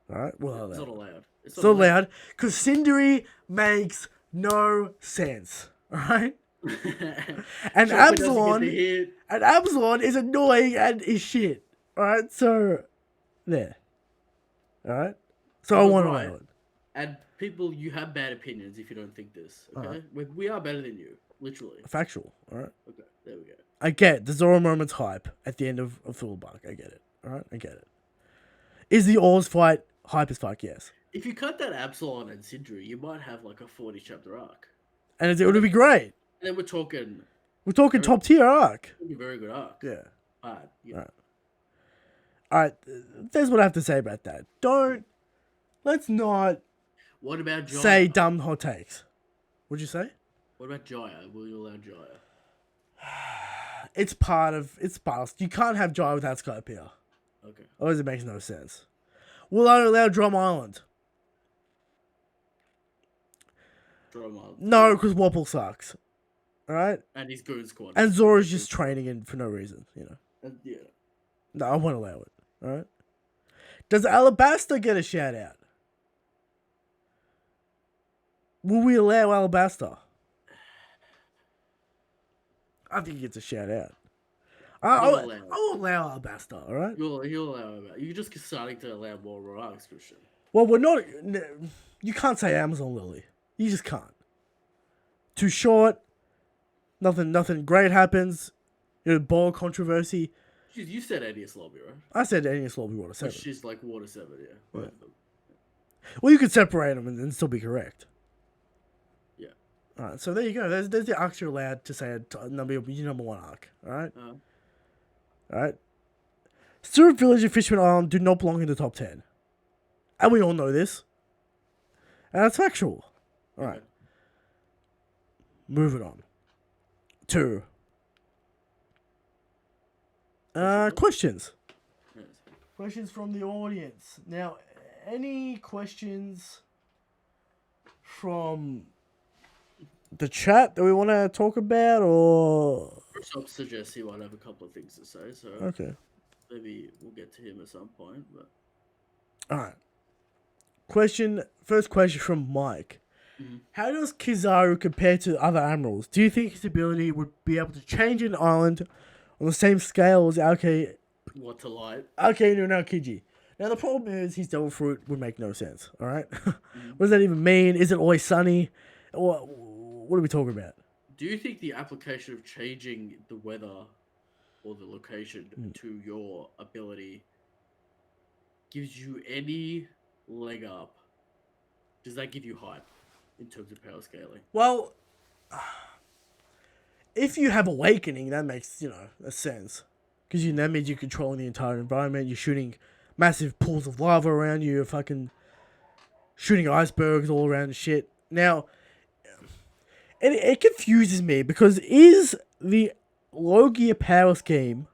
Alright, well, it's not allowed. It's So not allowed. loud. Because Cindery makes no sense. Alright? And Chopper doesn't get the Absalon. hit. And Absalon is annoying and is shit. Alright? So, there. Alright? So I But want to right, allow it. and people, you have bad opinions if you don't think this. Okay, we are better than you, literally. Factual. Alright? Okay, there we go. I get the Zoro moment's hype at the end of Fullbuck. I get it. Alright? I get it. Is the Oars fight hype as fuck? Yes. If you cut that Absalon and Sindri, you might have like a 40 chapter arc. And it would be great. And then we're talking Top tier arc. a very good arc. Yeah. But, you know, Alright. There's what I have to say about that. Let's not what about Jaya? say dumb hot takes. What'd you say? What about Jaya? Will you allow Jaya? It's part of. You can't have Jai without Skypiea. Okay. Otherwise, it makes no sense. Will I allow Drum Island? Drama. No, because Wapple sucks. Alright? And his goon squad. And Zora's just training in for no reason, you know. Yeah. No, I won't allow it. Alright? Does Alabasta get a shout out? Will we allow Alabasta? I think he gets a shout out. I'll allow Alabasta, alright? You'll allow him. You're just starting to allow more arcs, Christian. Well, we're not. You can't say Amazon Lily. You just can't. Too short. Nothing great happens. Ball controversy. You said Adius Lobby, right? I said Ennius Lobby Water 7. She's like Water 7, yeah. Both of them. Well, you could separate them and still be correct. Yeah. Alright, so there you go. There's the arcs you're allowed to say your number one arc. Alright? Alright? Stewart Village and Fishman Island do not belong in the top 10. And we all know this. And that's factual. Alright. Okay. Moving on. To questions. Yes. Questions from the audience. Now, any questions from the chat that we want to talk about, or Shop suggests he might have a couple of things to say, so okay, maybe we'll get to him at some point. But all right. First question from Mike. How does Kizaru compare to other admirals? Do you think his ability would be able to change an island on the same scale as what to light? Alkaid and Aokiji? Now the problem is his devil fruit would make no sense. All right, what does that even mean? Is it always sunny? What are we talking about? Do you think the application of changing the weather or the location to your ability gives you any leg up? Does that give you hype in terms of power scaling? Well, if you have awakening, that makes a sense, because that means you're controlling the entire environment. You're shooting massive pools of lava around you. You're fucking shooting icebergs all around and shit. Now, it confuses me, because is the Logia power scheme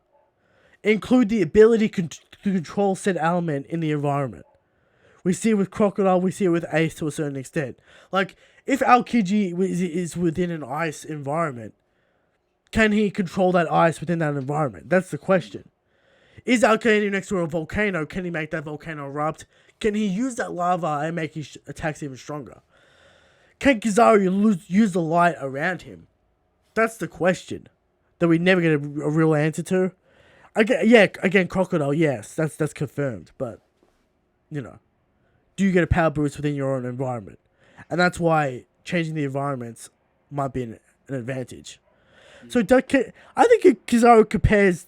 include the ability to control said element in the environment? We see it with Crocodile, we see it with Ace to a certain extent. Like, if Aokiji is within an ice environment, can he control that ice within that environment? That's the question. Is Alkaid next to a volcano? Can he make that volcano erupt? Can he use that lava and make his attacks even stronger? Can Kizaru use the light around him? That's the question that we never get a real answer to. Again, Crocodile, yes, that's confirmed. But, do you get a power boost within your own environment? And that's why changing the environments might be an advantage. So I think Kizaru compares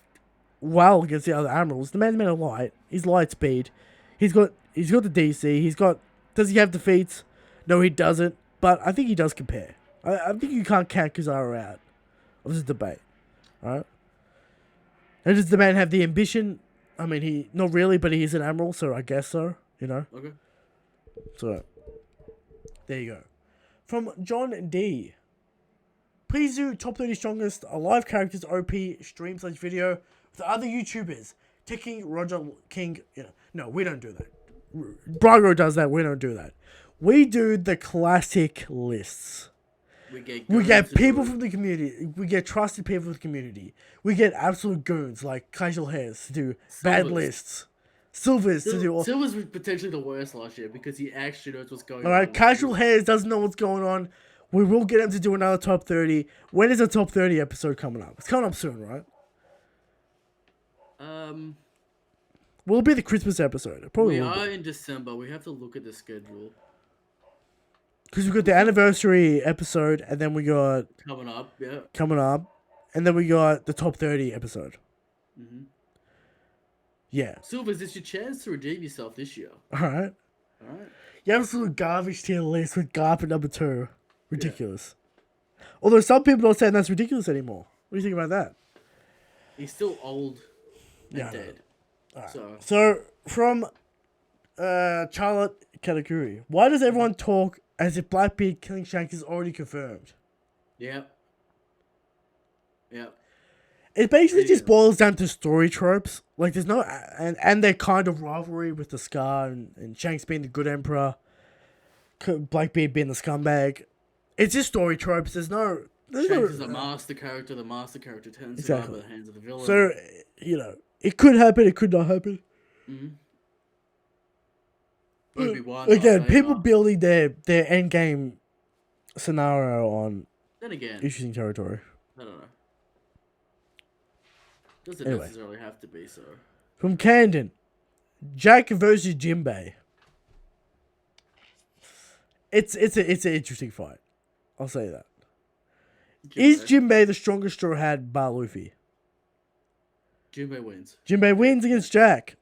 well against the other admirals. The man's made of light. He's light speed. He's got the DC. Does he have defeats? No, he doesn't. But I think he does compare. I think you can't count Kizaru out of this debate. Alright? And does the man have the ambition? I mean, he not really, but he is an admiral, so I guess so. Okay. So, there you go. From John D. Please do top 30 strongest alive characters OP stream / video with other YouTubers. Taking Roger King. No, we don't do that. Brago does that. We don't do that. We do the classic lists. We get people from the community. We get trusted people from the community. We get absolute goons like Casual Hairs to do bad lists. Silvers to do all. Silver's was potentially the worst last year because he actually knows what's going All on. right, Casual Hairs doesn't know what's going on. We will get him to do another top 30. When is the top 30 episode coming up? It's coming up soon, right? Will it be the Christmas episode? It probably we will are be. in December. We have to look at the schedule Because we got the anniversary episode, and then we got coming up. Yeah. coming up, and then we got the top 30 episode. Mm-hmm. Yeah. Silvers, it's your chance to redeem yourself this year. All right. All right. You have a little garbage tier list with Garp at number 2. Ridiculous. Yeah. Although some people are saying that's ridiculous anymore. What do you think about that? He's still old and Yeah, dead. Right. So from Charlotte Katakuri, why does everyone talk as if Blackbeard killing Shanks is already confirmed? Yeah. Yeah. It basically just boils down to story tropes. Like, there's no... And their kind of rivalry with the Scar and Shanks being the good emperor, Blackbeard being the scumbag. It's just story tropes. There's no... Shanks is a master character. The master character turns out by the hands of the villain. So, you know, it could happen. It could not happen. Mm-hmm. Again, people building their endgame scenario on then again, interesting territory. I don't know. Doesn't necessarily have to be so. From Camden, Jack versus Jinbei. It's an interesting fight. I'll say that. Is Jinbei the strongest straw hat bar Luffy? Jinbei wins. Jinbei wins against Jack.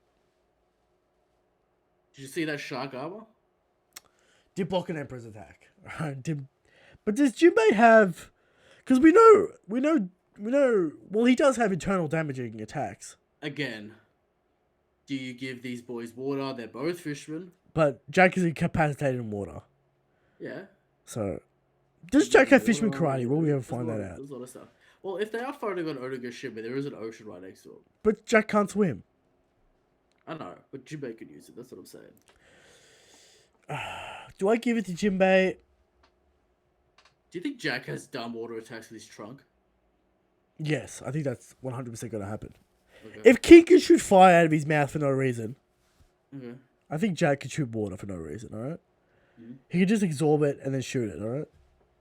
Did you see that shark armor? Did block an Emperor's attack. But does Jinbei have... Because we know... Well, he does have internal damaging attacks. Again, do you give these boys water? They're both fishermen. But Jack is incapacitated in water. Yeah. So, does Jack have fisherman karate? Will we ever find that out? There's a lot of stuff. Well, if they are fighting on Onigashima, there is an ocean right next to them. But Jack can't swim. I know, but Jinbei could use it. That's what I'm saying. Do I give it to Jinbei? Do you think Jack has dumb water attacks with his trunk? Yes, I think that's 100% going to happen. Okay. If King can shoot fire out of his mouth for no reason, okay. I think Jack can shoot water for no reason, alright? Mm-hmm. He can just absorb it and then shoot it, alright?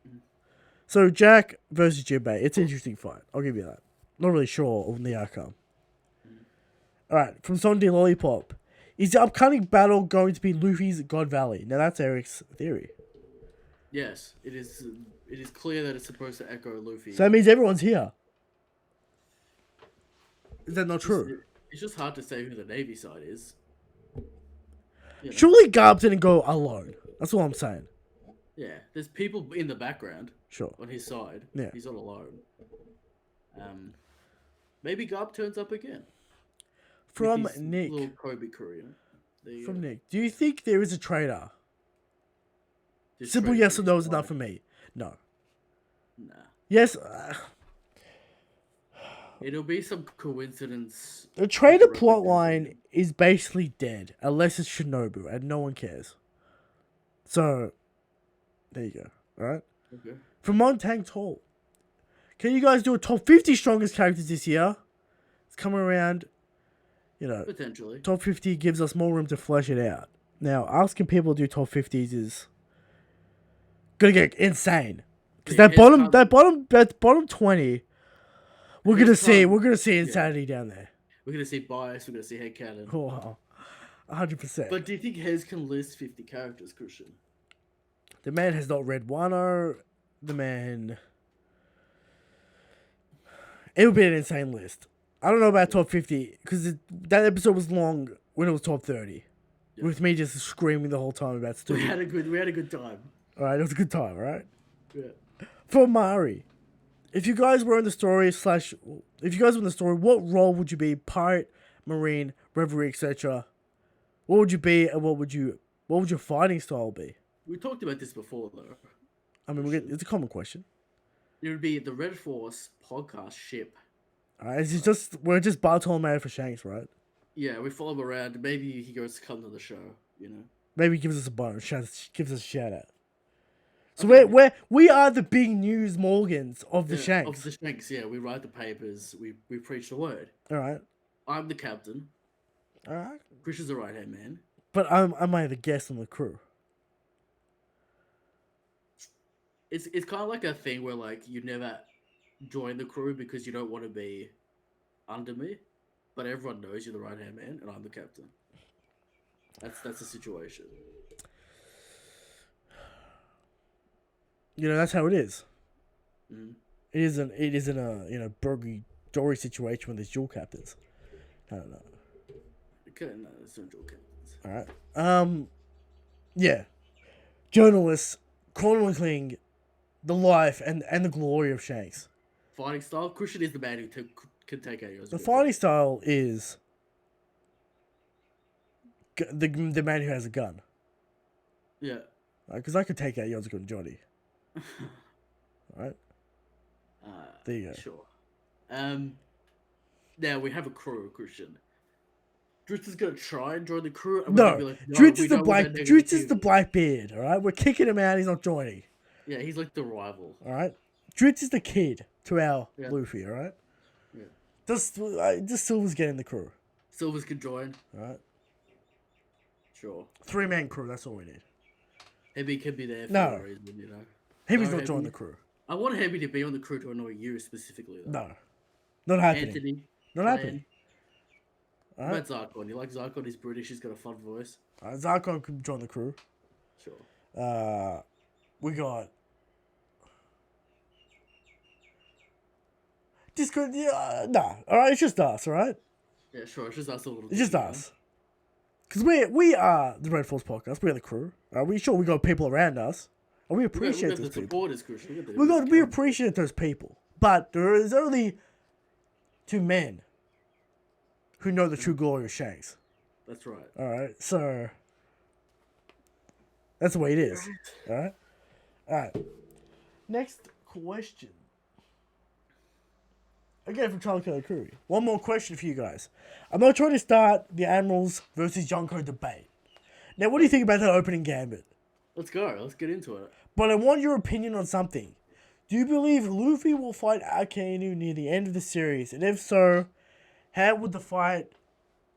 Mm-hmm. So, Jack versus Jinbei, it's an interesting fight. I'll give you that. Not really sure on the outcome. Mm-hmm. Alright, from Sunday Lollipop. Is the upcoming battle going to be Luffy's God Valley? Now, that's Eric's theory. Yes, it is. It is clear that it's supposed to echo Luffy. So that means everyone's here. Is that not true? It's just hard to say who the Navy side is. You know. Surely Garp didn't go alone. That's all I'm saying. Yeah, there's people in the background. Sure. On his side. Yeah. He's not alone. Maybe Garp turns up again. From Nick. Little Kobe Korean. From Nick. Do you think there is a traitor? Simple yes or no is enough for me. No. Nah. Yes. It'll be some coincidence. The traitor plotline is basically dead, unless it's Shinobu, and no one cares. So, there you go. Alright? Okay. From Montang Tall. Can you guys do a top 50 strongest characters this year? It's coming around. You know, potentially. Top 50 gives us more room to flesh it out. Now, asking people to do top 50s is gonna get insane. Because that bottom 20, we're gonna see insanity down there. We're gonna see bias. We're gonna see headcanon. Oh, 100%. But do you think Hez can list 50 characters, Christian? The man has not read Wano. The man. It would be an insane list. I don't know about top 50 because that episode was long when it was top 30. Yep. With me just screaming the whole time about stupid. We had a good time. All right, it was a good time, all right? Yeah. For Mari, if you guys were in the story what role would you be? Pirate, Marine, Reverie, etc. What would you be, and what would your fighting style be? We talked about this before, though. I mean, it's a common question. It would be the Red Force podcast ship. Alright, we're just Bartolomeo for Shanks, right? Yeah, we follow him around. Maybe he goes to come to the show, you know? Maybe he gives us a bonus, gives us a shout out. So we are the big news Morgans of the Shanks. Of the Shanks, yeah. We write the papers. We preach the word. Alright. I'm the captain. Alright. Christian's the right hand man. But am I the guest on the crew? It's kind of like a thing where like you never join the crew because you don't want to be under me, but everyone knows you're the right hand man and I'm the captain. That's the situation. You know, that's how it is. Mm. It isn't a Burgy Dory situation when there's dual captains. I don't know. Okay, no, there's no dual captains. Alright. Yeah. Journalists chronicling the life and the glory of Shanks. Fighting style, Christian is the man who can take out yours. The fighting style is the man who has a gun. Yeah. Because I could take out yours and Johnny. Alright? There you go. Sure. Now we have a crew, Christian. Dritz is gonna try and join the crew. And No, like, Dritz is the Blackbeard. All right, we're kicking him out. He's not joining. Yeah, he's like the rival. All right, Dritz is the kid to our Luffy. All right. Yeah. Just Silver's getting the crew. Silvers can join. All right. Sure. 3-man crew. That's all we need. Heavy can be there for no a reason, you know. Heavy's not joining the crew. I want Heavy to be on the crew to annoy you specifically. Though. No, not happening. Anthony, not happening. All right. What about Zarkon? You like Zarkon? He's British. He's got a fun voice. Zarkon can join the crew. Sure. We got. Discord. Yeah, nah. All right, it's just us. All right. Yeah, sure. It's just us a little. It's just us. Because we are the Red Force podcast. We're the crew. Are we sure we got people around us? And we appreciate those people. We appreciate those people. But there is only 2 men who know the true glory of Shanks. That's right. Alright, so that's the way it is. Alright. Next question. Again from Charlie Kelly Curry. One more question for you guys. I'm not trying to start the Admirals versus Yonko debate. Now, what do you think about that opening gambit? Let's go. Let's get into it. But I want your opinion on something. Do you believe Luffy will fight Akainu near the end of the series? And if so, how would the fight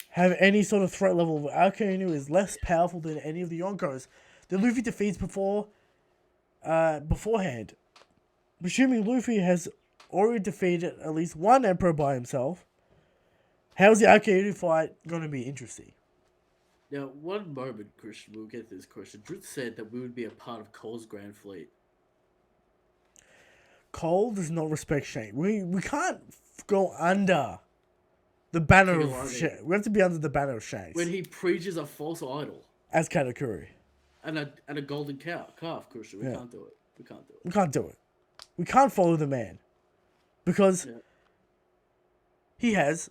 have any sort of threat level where Akainu is less powerful than any of the Yonkos that Luffy defeats beforehand? Assuming Luffy has already defeated at least one Emperor by himself, how's the Akainu fight going to be interesting? Now, one moment, Christian, we'll get to this question. Dritz said that we would be a part of Cole's Grand Fleet. Cole does not respect Shanks. We can't go under the banner of Shanks. We have to be under the banner of Shanks. When he preaches a false idol. As Katakuri. And a golden calf, Christian. We can't do it. We can't do it. We can't follow the man. Because he has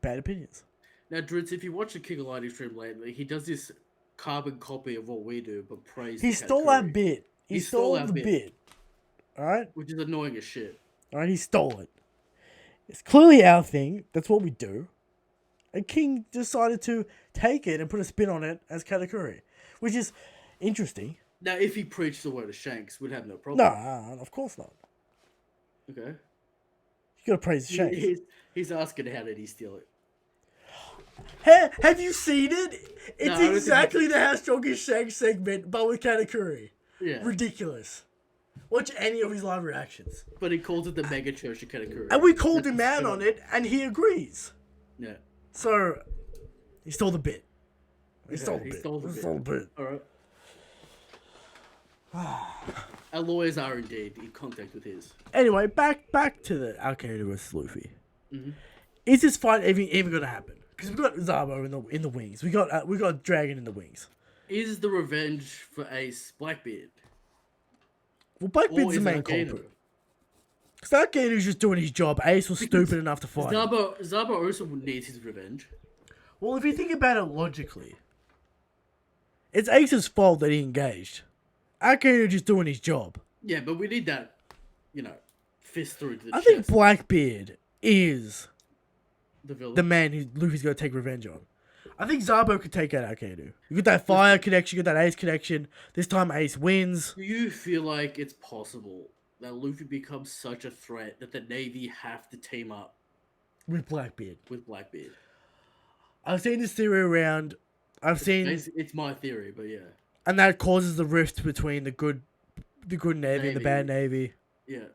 bad opinions. Now, Dritz, if you watch the King of Lighting stream lately, he does this carbon copy of what we do, but praise. He stole our bit. He stole the bit. Alright? Which is annoying as shit. Alright, he stole it. It's clearly our thing. That's what we do. And King decided to take it and put a spin on it as Katakuri. Which is interesting. Now, if he preached the word of Shanks, we'd have no problem. No, of course not. Okay. You gotta praise Shanks. He's asking how did he steal it. Have you seen it? It's exactly the How Strong Is Shanks segment, but with Katakuri. Yeah. Ridiculous. Watch any of his live reactions. But he calls it the Mega Church of Katakuri. And we called him out on it, and he agrees. Yeah. So, he stole the bit. He stole the bit. Alright. Our lawyers are indeed in contact with his. Anyway, back to the Akainu versus Luffy. Mm-hmm. Is this fight even going to happen? Because we got Zabo in the wings. We got Dragon in the wings. Is the revenge for Ace Blackbeard? Well, Blackbeard's the main culprit. Because Akainu's just doing his job. Ace was stupid enough to fight. Zabo also needs his revenge. Well, if you think about it logically, it's Ace's fault that he engaged. Akainu just doing his job. Yeah, but we need that, fist through to the chest. I think Blackbeard is the villain. The man who Luffy's going to take revenge on. I think Zabo could take out Akainu. You got that fire connection, you got that Ace connection. This time Ace wins. Do you feel like it's possible that Luffy becomes such a threat that the Navy have to team up with Blackbeard? I've seen this theory around. It's my theory, but yeah, And that causes the rift between the good navy and the bad Navy. navy. Yeah,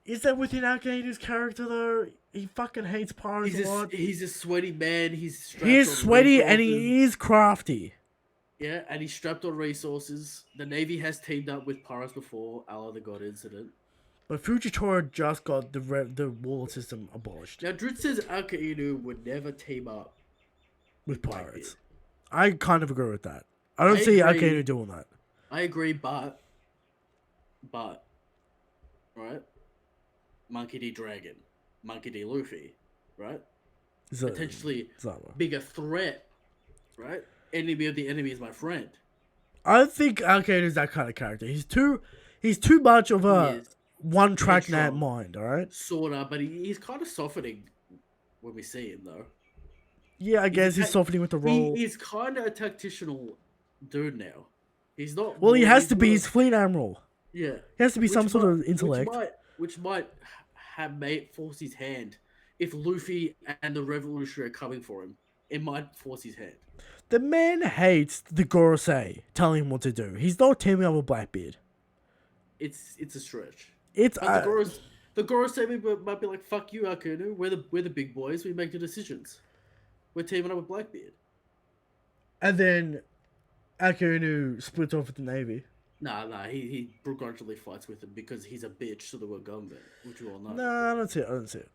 Is that within Arcane's character though? He fucking hates pirates a lot. he's a sweaty man. He's He strapped is on sweaty and resources. he is crafty. Yeah, and he's strapped on resources. The Navy has teamed up with pirates before, a la the God incident. But Fujitora just got the wall system abolished Now, Drit says Akainu would never team up with Blackbeard. pirates. I kind of agree with that. I don't I see agree. Arcane doing that. I agree, but, right? Monkey D. Dragon, Monkey D. Luffy, right? Potentially Zama. bigger threat, right? Enemy of the enemy is my friend. I think Arcane is that kind of character. He's too much of a one track mind, alright? Sorta, but he's kind of softening when we see him though. Yeah, I guess he's softening with the role. He's kind of a tactical dude now. He's not. Well, he has to be. He's fleet admiral. Yeah, he has to be some sort of intellect. Which might force his hand if Luffy and the Revolutionary are coming for him. It might force his hand. The man hates the Gorosei telling him what to do. He's not teaming up with Blackbeard. It's a stretch. It's the Gorosei might be like, "Fuck you, Akainu. We're the big boys. We make the decisions. We're teaming up with Blackbeard." And then Akainu splits off with the Navy. Nah. He begrudgingly fights with him because he's a bitch to the world government, which we all know. Nah, I don't see it.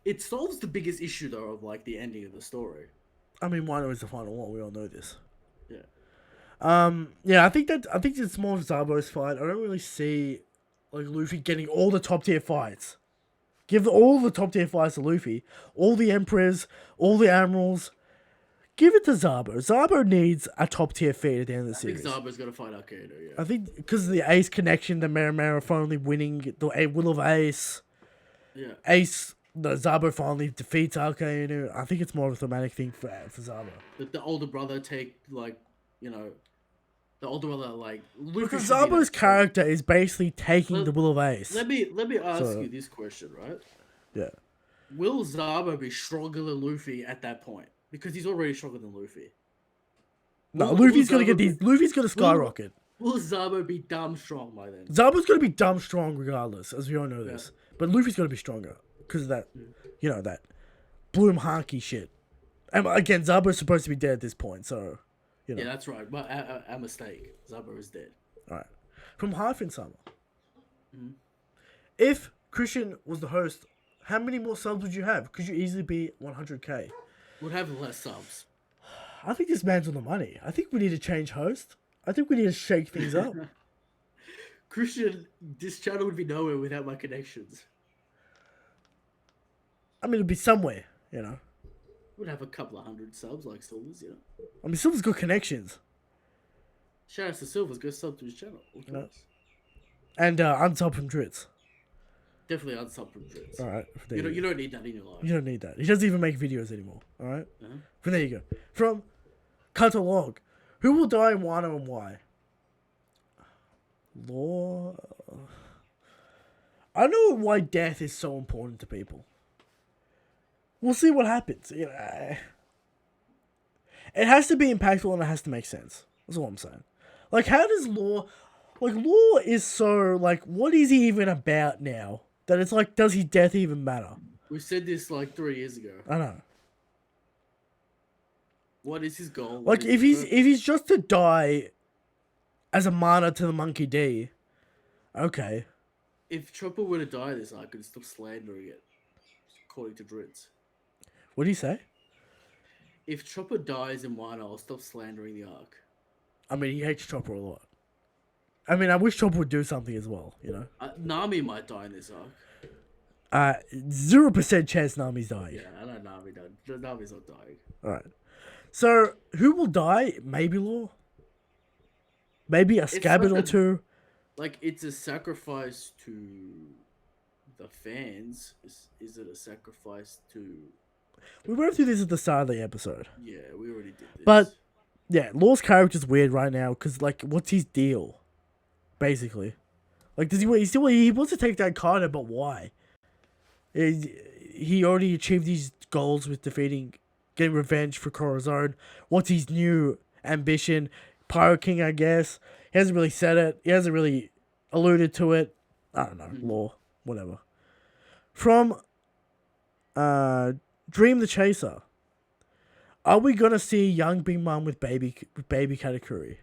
It solves the biggest issue though of like the ending of the story. I mean, Wano is the final one. We all know this. Yeah. Yeah, I think it's more of Zabo's fight. I don't really see like Luffy getting all the top tier fights. Give all the top tier fights to Luffy, all the emperors, all the admirals. Give it to Zabo. Zabo needs a top tier feat at the end of the series. I think Zabo's gonna fight Akainu. Yeah. I think because of the Ace connection, the Marimara finally winning the Will of Ace. Yeah. Zabo finally defeats Akainu. I think it's more of a thematic thing for Zabo. The older brother the older brother like Luffy. Because Zabo's character is basically taking the Will of Ace. Let me ask you this question, right? Yeah. Will Zabo be stronger than Luffy at that point? Because he's already stronger than Luffy. No, Luffy's gonna skyrocket. Will Zabo be dumb strong by then? Zabo's gonna be dumb strong regardless, as we all know this. But Luffy's gonna be stronger because of that, that Bloom Hanky shit. And again, Zabo's supposed to be dead at this point, so Yeah, that's right. But a mistake. Zabo is dead. All right. From Hyphen Summer. If Christian was the host, how many more subs would you have? Could you easily be 100k? Would have less subs. I think this man's on the money. I think we need to change host. I think we need to shake things up. Christian, this channel would be nowhere without my connections. I mean, it'd be somewhere, Would have a couple of hundred subs like Silver's, I mean, Silver's got connections. Shout out to Silver's, go sub to his channel. And unsub from Drits. Definitely unsub from Drits. Alright. You don't need that in your life. You don't need that. He doesn't even make videos anymore. Alright? From there you go. From Catalog. Who will die in Wano and why? Law. I know why death is so important to people. We'll see what happens. It has to be impactful and it has to make sense. That's all I'm saying. Like, how does Law... Like, Law is so... Like, what is he even about now? That it's like, does his death even matter? We said this like 3 years ago. I know. What is his goal? Like, if he's just to die as a mana to the Monkey D, okay. If Chopper were to die this arc, I'd stop slandering it, according to Drits. What do you say? If Chopper dies in Wano, I'll stop slandering the arc. I mean, he hates Chopper a lot. I mean, I wish Chopper would do something as well, Nami might die in this arc. 0% chance Nami's dying. Yeah, I know Nami died. Nami's not dying. Alright. So, who will die? Maybe Law? Maybe a scabbard or two? Like, it's a sacrifice to the fans. Is it a sacrifice to... We went through this at the start of the episode. Yeah, we already did this. But, yeah, Law's character's weird right now, because, like, what's his deal? Basically. Like, he wants to take that card, but why? He already achieved his goals with defeating getting revenge for Corazon. What's his new ambition? Pirate King, I guess. He hasn't really said it. He hasn't really alluded to it. I don't know. Law. Whatever. From Dream the Chaser. Are we gonna see young Big Mom with baby Katakuri?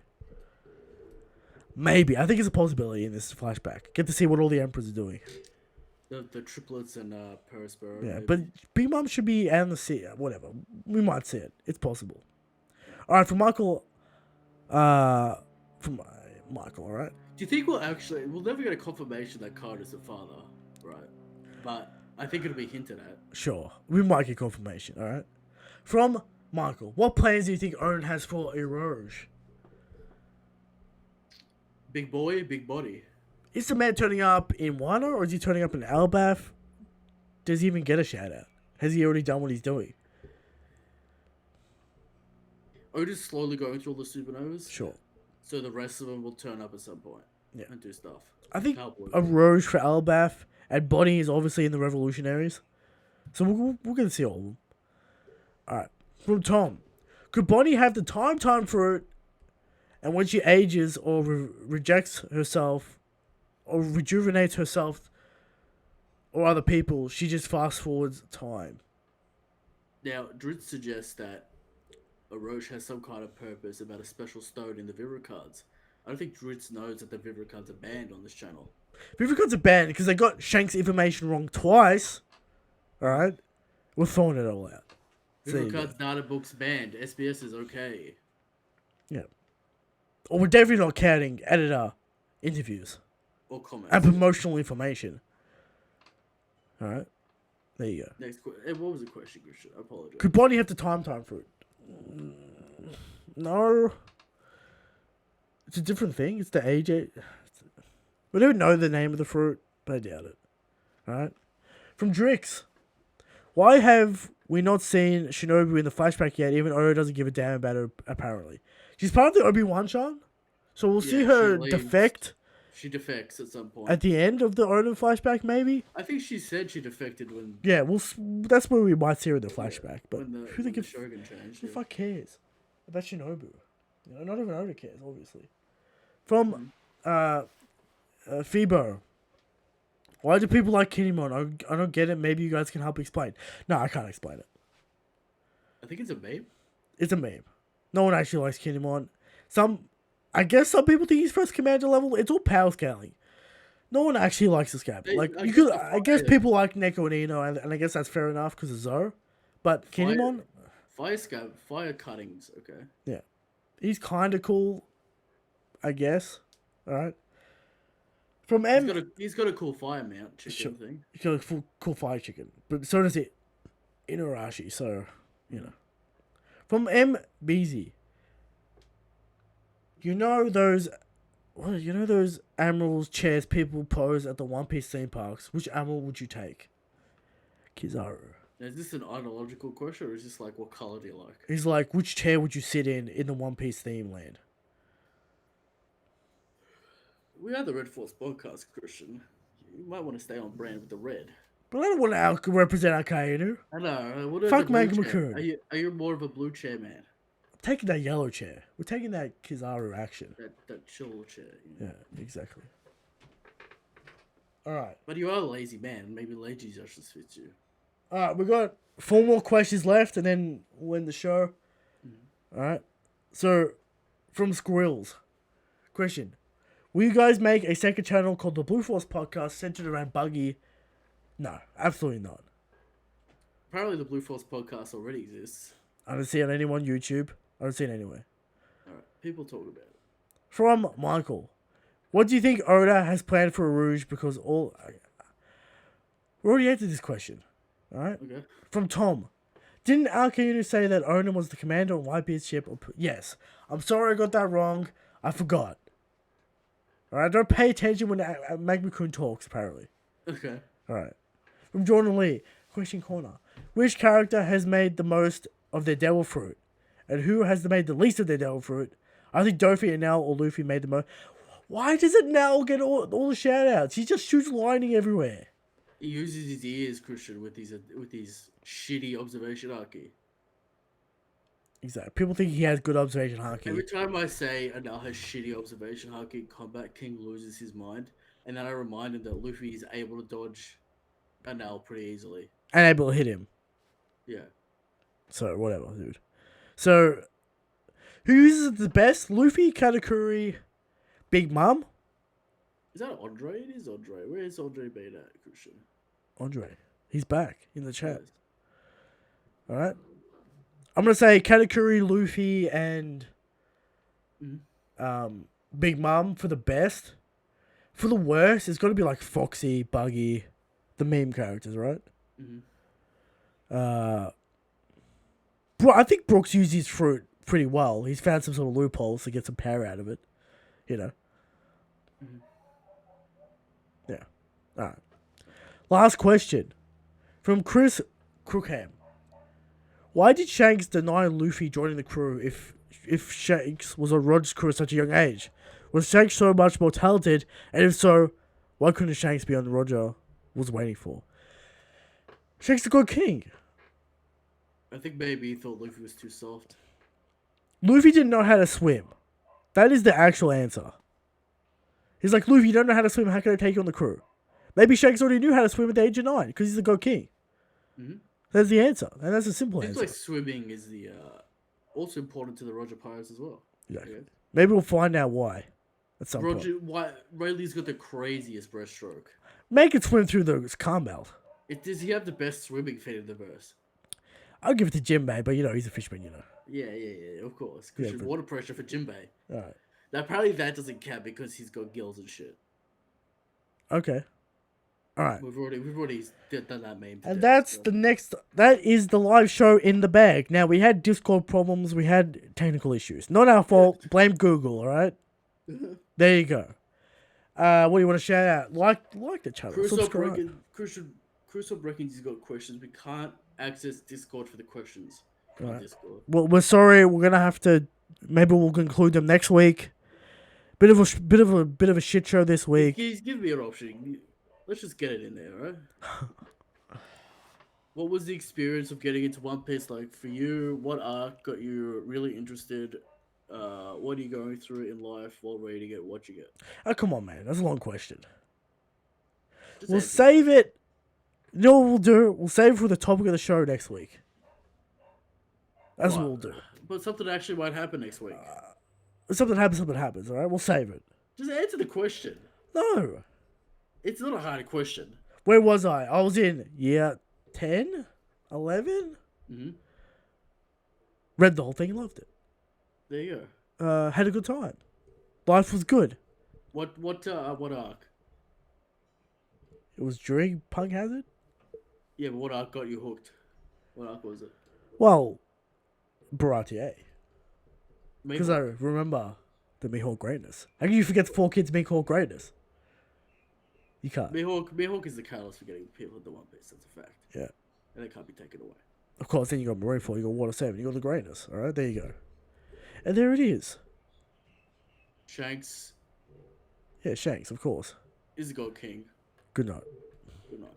Maybe. I think it's a possibility in this flashback. Get to see what all the Emperors are doing. The triplets and Perisborough. Yeah, maybe. but Big Mom should be out in the sea. Whatever. We might see it. It's possible. Alright, from Michael. From Michael, alright? Do you think we'll never get a confirmation that Card is the father, right? But I think it'll be hinted at. Sure. We might get confirmation, alright? From Michael, what plans do you think Owen has for Eroge? Big boy, big body. Is the man turning up in Wano or is he turning up in Elbaf? Does he even get a shout out? Has he already done what he's doing? Oda's slowly going through all the supernovas. Sure. So the rest of them will turn up at some point. Yeah. And do stuff. I think Cowboy. Eroge for Elbaf and Bonnie is obviously in the Revolutionaries. So we're going to see all of them. Alright. From Tom. Could Bonnie have the time fruit and when she ages or rejects herself or rejuvenates herself or other people, she just fast forwards time? Now, Dritz suggests that Orochi has some kind of purpose about a special stone in the Vivicards. I don't think Dritz knows that the Vivicards are banned on this channel. Vivicards are banned because they got Shank's information wrong twice. Alright? We're throwing it all out. Vivicards data books banned. SBS is okay. Yeah. Or we're definitely not counting editor interviews. Or comments. And promotional information. Alright? There you go. Next question. What was the question, Christian? I apologize. Could Bonnie have the time fruit? No. It's a different thing. It's the AJ. We don't know the name of the fruit, but I doubt it. Alright? From Drix. Why have we not seen Shinobu in the flashback yet, even Oda doesn't give a damn about her, apparently? She's part of the Obi-Wan-chan, so we'll see her defect. She defects at some point. At the end of the Oda flashback, maybe? I think she said she defected when... Yeah, that's where we might see her in the flashback, but who the Shogun changed. Who the fuck cares about Shinobu? You know, not even Oda cares, obviously. From Phoebo. Why do people like Kinemon? I don't get it. Maybe you guys can help explain. No, I can't explain it. I think it's a meme. It's a meme. No one actually likes Kinemon. I guess some people think he's first commander level. It's all power scaling. No one actually likes this guy. I guess people like Neko and Ino, and I guess that's fair enough because of Zoro. But Kinemon... Fire cuttings, okay. Yeah. He's kind of cool, I guess. Alright. From He's got a cool fire mount chicken thing. He's got a cool fire chicken. But so does it Inuarashi, so, you know. From MBZ. You know those Admiral's chairs people pose at the One Piece theme parks? Which Admiral would you take? Kizaru. Now, is this an ideological question, or is this like, what color do you like? He's like, which chair would you sit in the One Piece theme land? We are the Red Force podcast, Christian. You might want to stay on brand with the red. But I don't want to represent Akainu. I know. Fuck Magma-kun. Are you more of a blue chair man? I'm taking that yellow chair. We're taking that Kizaru action. That chill chair. Yeah, exactly. Alright. But you are a lazy man. Maybe lazy just fits you. Alright, we got 4 more questions left and then we'll end the show. Alright. So, from Squirrels. Question. Will you guys make a second channel called the Blue Force Podcast centered around Buggy? No, absolutely not. Apparently the Blue Force Podcast already exists. I don't see it on anyone YouTube. I don't see it anywhere. Alright, people talk about it. From Michael. What do you think Oda has planned for Rouge? Because all... We already answered this question. Alright? Okay. From Tom. Didn't Akainu say that Onan was the commander on Whitebeard's ship? Yes. I'm sorry I got that wrong. I forgot. Alright, don't pay attention when Magma-kun talks, apparently. Okay. Alright. From Jordan Lee. Question corner. Which character has made the most of their devil fruit? And who has made the least of their devil fruit? I think Dofi and Nell or Luffy made the most. Why doesn't Nell get all the shout-outs? He just shoots lightning everywhere. He uses his ears, Christian, with these shitty observation archy. Exactly. People think he has good observation Every haki. time I say Anel has shitty observation haki, Combat King loses his mind, and then I remind him that Luffy is able to dodge Anel pretty easily. And able to hit him. Yeah. So, whatever, dude. So, who uses it the best? Luffy, Katakuri, Big Mom? Is that Andre? It is Andre. Where's Andre been at, Christian? Andre. He's back in the chat. Yes. Alright? I'm going to say Katakuri, Luffy, and Big Mom for the best. For the worst, it's got to be like Foxy, Buggy, the meme characters, right? I think Brooks used his fruit pretty well. He's found some sort of loopholes to get some power out of it. You know? Yeah. Alright. Last question. From Chris Crookham. Why did Shanks deny Luffy joining the crew if Shanks was on Roger's crew at such a young age? Was Shanks so much more talented? And if so, why couldn't Shanks be on Roger was waiting for? Shanks the God King. I think maybe he thought Luffy was too soft. Luffy didn't know how to swim. That is the actual answer. He's like, Luffy, you don't know how to swim. How can I take you on the crew? Maybe Shanks already knew how to swim at the age of 9 because he's the God King. That's the answer. And that's a simple Seems answer. like swimming is the also important to the Roger Pirates as well. Yeah. Okay. Maybe we'll find out why at some point. Why Rayleigh's got the craziest breaststroke. Make it swim through the calm belt. Does he have the best swimming feat in the verse? I'll give it to Jinbei, but he's a fishman, Yeah, of course. Because water pressure for Jinbei. Alright. Now apparently that doesn't count because he's got gills and shit. Okay. Alright. We've already done that meme. And that's the next. That is the live show in the bag. Now, we had Discord problems. We had technical issues. Not our fault. Blame Google, alright? There you go. What do you want to shout out? Like the channel. Subscribe. Crusoe reckons he's got questions. We can't access Discord for the questions. Right. Discord. Well, we're sorry. We're gonna have to. Maybe we'll conclude them next week. Bit of a shit show this week. He's giving me an option. Let's just get it in there, right? What was the experience of getting into One Piece like for you? What arc got you really interested? What are you going through in life while reading it, watching it? Oh, come on, man. That's a long question. Just We'll answer. save it. You know what we'll do? We'll save it for the topic of the show next week. That's what we'll do. But something actually might happen next week. If something happens, alright? We'll save it. Just answer the question. No. It's not a hard question. Where was I? I was in year 10? 11? Read the whole thing, loved it. There you go. Had a good time. Life was good. What arc? It was during Punk Hazard? Yeah, but what arc got you hooked? What arc was it? Well, Baratier. Because I Mihawk. remember the Mihawk greatness. How can you forget the 4 kids Mihawk greatness? You can't. Mihawk is the catalyst for getting people into One Piece. That's a fact. Yeah. And it can't be taken away. Of course, then you got Marineford, you got Water 7, you got the greatness. Alright, there you go. And there it is. Shanks Yeah, Shanks, of course. is the God King. Good night. Good night.